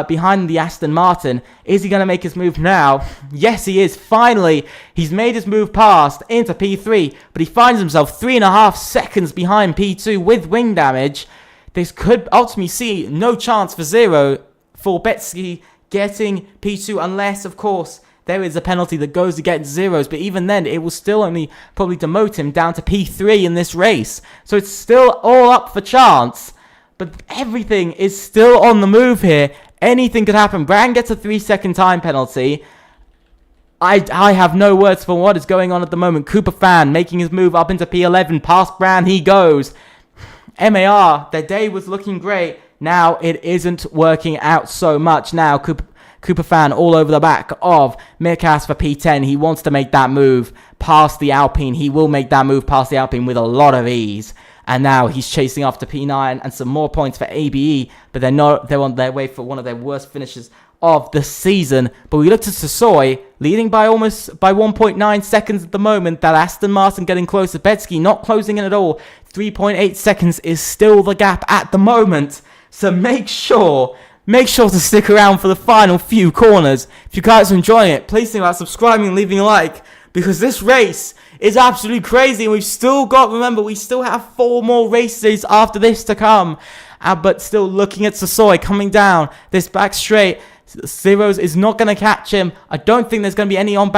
Behind the Aston Martin. Is he going to make his move now? Yes, he is. Finally, he's made his move past into P3, but he finds himself 3.5 seconds behind P2 with wing damage. This could ultimately see no chance for Zero for Betsky getting P2, unless, of course, there is a penalty that goes against Zero's, but even then, it will still only probably demote him down to P3 in this race. So it's still all up for chance, but everything is still on the move here. Anything could happen. Brand gets a 3-second time penalty. I have no words for what is going on at the moment. Cooper Fan making his move up into P11. Past Brand he goes. MAR, their day was looking great. Now it isn't working out so much. Now Cooper Fan all over the back of Mirkas for P10. He wants to make that move past the Alpine. He will make that move past the Alpine with a lot of ease. And now he's chasing after P9 and some more points for ABE, but they're on their way for one of their worst finishes of the season. But we look to Sasoi, leading by 1.9 seconds at the moment. That Aston Martin getting closer. Betsky not closing in at all. 3.8 seconds is still the gap at the moment. So make sure make sure to stick around for the final few corners. If you guys are enjoying it, please think about subscribing and leaving a like, because this race is absolutely crazy. And we've still got, remember, we still have 4 more races after this to come. But still looking at Sasoi coming down this back straight. Zeros is not going to catch him. I don't think there's going to be any on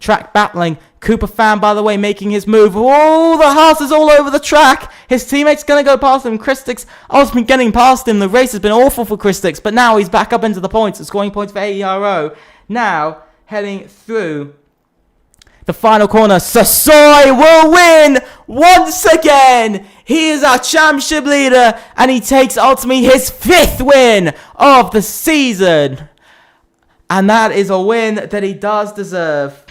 track battling. Cooper Fan, by the way, making his move. Oh, the Haas is all over the track. His teammate's going to go past him. Christix ultimately getting past him. The race has been awful for Christix, but now he's back up into the points. Scoring points for AERO. Now, heading through the final corner, Sasoi will win once again. He is our championship leader, and he takes ultimately his 5th win of the season. And that is a win that he does deserve.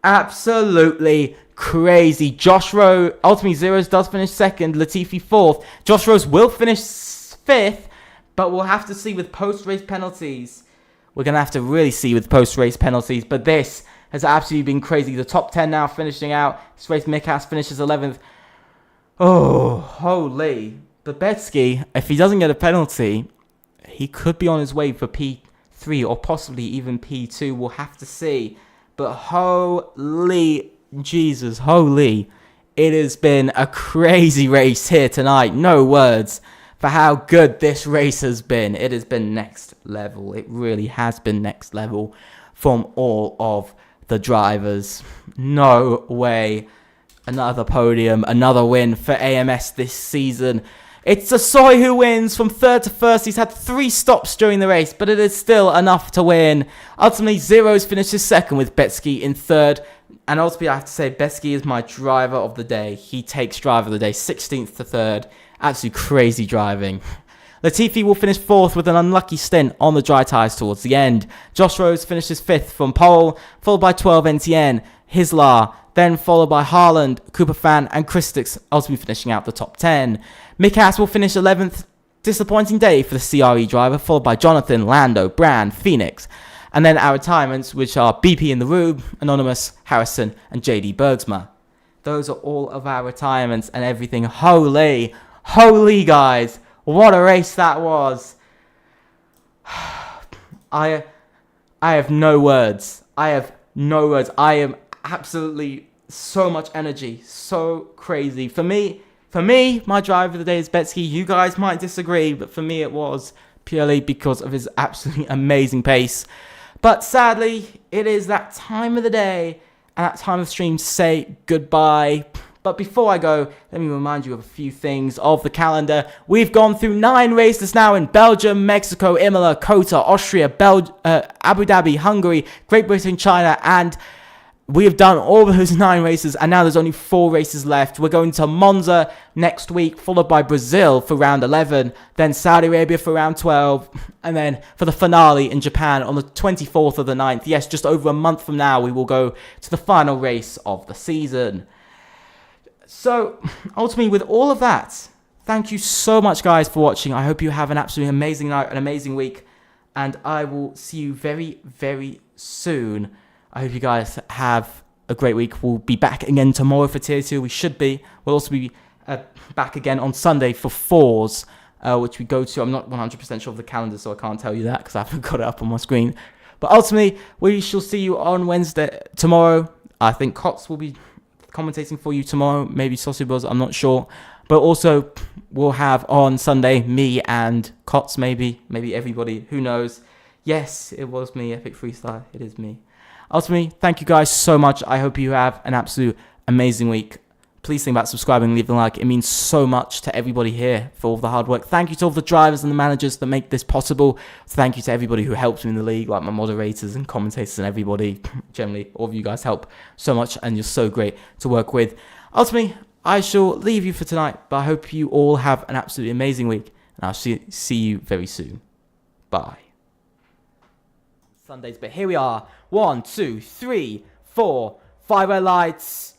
Absolutely crazy. Josh Rowe, ultimately Zeros does finish 2nd, Latifi 4th. Josh Rose will finish 5th, but we'll have to see with post-race penalties. We're going to have to really see with post-race penalties, but this has absolutely been crazy. The top 10 now finishing out. This race, Mikas finishes 11th. Oh, holy. Babetsky, if he doesn't get a penalty, he could be on his way for P3 or possibly even P2. We'll have to see. But holy Jesus, holy. It has been a crazy race here tonight. No words for how good this race has been. It has been next level. It really has been next level from all of the drivers. No way. Another podium, another win for AMS this season. It's Sasoi who wins from 3rd to 1st. He's had 3 stops during the race, but it is still enough to win. Ultimately, Zeros finishes 2nd with Betsky in 3rd. And ultimately, I have to say, Betsky is my driver of the day. He takes driver of the day, 16th to 3rd. Absolutely crazy driving. Latifi will finish 4th with an unlucky stint on the dry tyres towards the end. Josh Rose finishes 5th from pole, followed by 12 NTN, Hislar, then followed by Haaland, Cooper Fan, and Christix, ultimately finishing out the top 10. Mikas will finish 11th. Disappointing day for the CRE driver, followed by Jonathan, Lando, Brand, Phoenix. And then our retirements, which are BP in the Rube, Anonymous, Harrison, and JD Bergsma. Those are all of our retirements and everything. Holy, holy guys. What a race that was. I have no words. I have no words. I am absolutely so much energy. So crazy. For me, my driver of the day is Betsky. You guys might disagree, but for me it was purely because of his absolutely amazing pace. But sadly, it is that time of the day and that time of the stream to say goodbye. But before I go, let me remind you of a few things of the calendar. We've gone through 9 races now in Belgium, Mexico, Imola, Kota, Austria, Abu Dhabi, Hungary, Great Britain, China, and we have done all of those 9 races, and now there's only 4 races left. We're going to Monza next week, followed by Brazil for round 11, then Saudi Arabia for round 12, and then for the finale in Japan on the 24th of the 9th. Yes, just over a month from now, we will go to the final race of the season. So, ultimately, with all of that, thank you so much, guys, for watching. I hope you have an absolutely amazing night, an amazing week, and I will see you very, very soon. I hope you guys have a great week. We'll be back again tomorrow for Tier 2. We should be. We'll also be back again on Sunday for 4s, which we go to. I'm not 100% sure of the calendar, so I can't tell you that because I haven't got it up on my screen. But ultimately, we shall see you on Wednesday, tomorrow. I think Cots will be commentating for you tomorrow, maybe Saucy Buzz, I'm not sure. But also, we'll have on Sunday me and Cots, maybe everybody, who knows. Yes, it was me, Epic Freestyle, it is me. Ultimately, thank you guys so much. I hope you have an absolute amazing week. Please think about subscribing, leaving a like. It means so much to everybody here for all the hard work. Thank you to all the drivers and the managers that make this possible. Thank you to everybody who helps me in the league, like my moderators and commentators and everybody. Generally, all of you guys help so much and you're so great to work with. Ultimately, I shall leave you for tonight, but I hope you all have an absolutely amazing week. And I'll see you very soon. Bye. Sundays, but here we are. 1, 2, 3, 4, 5 red lights.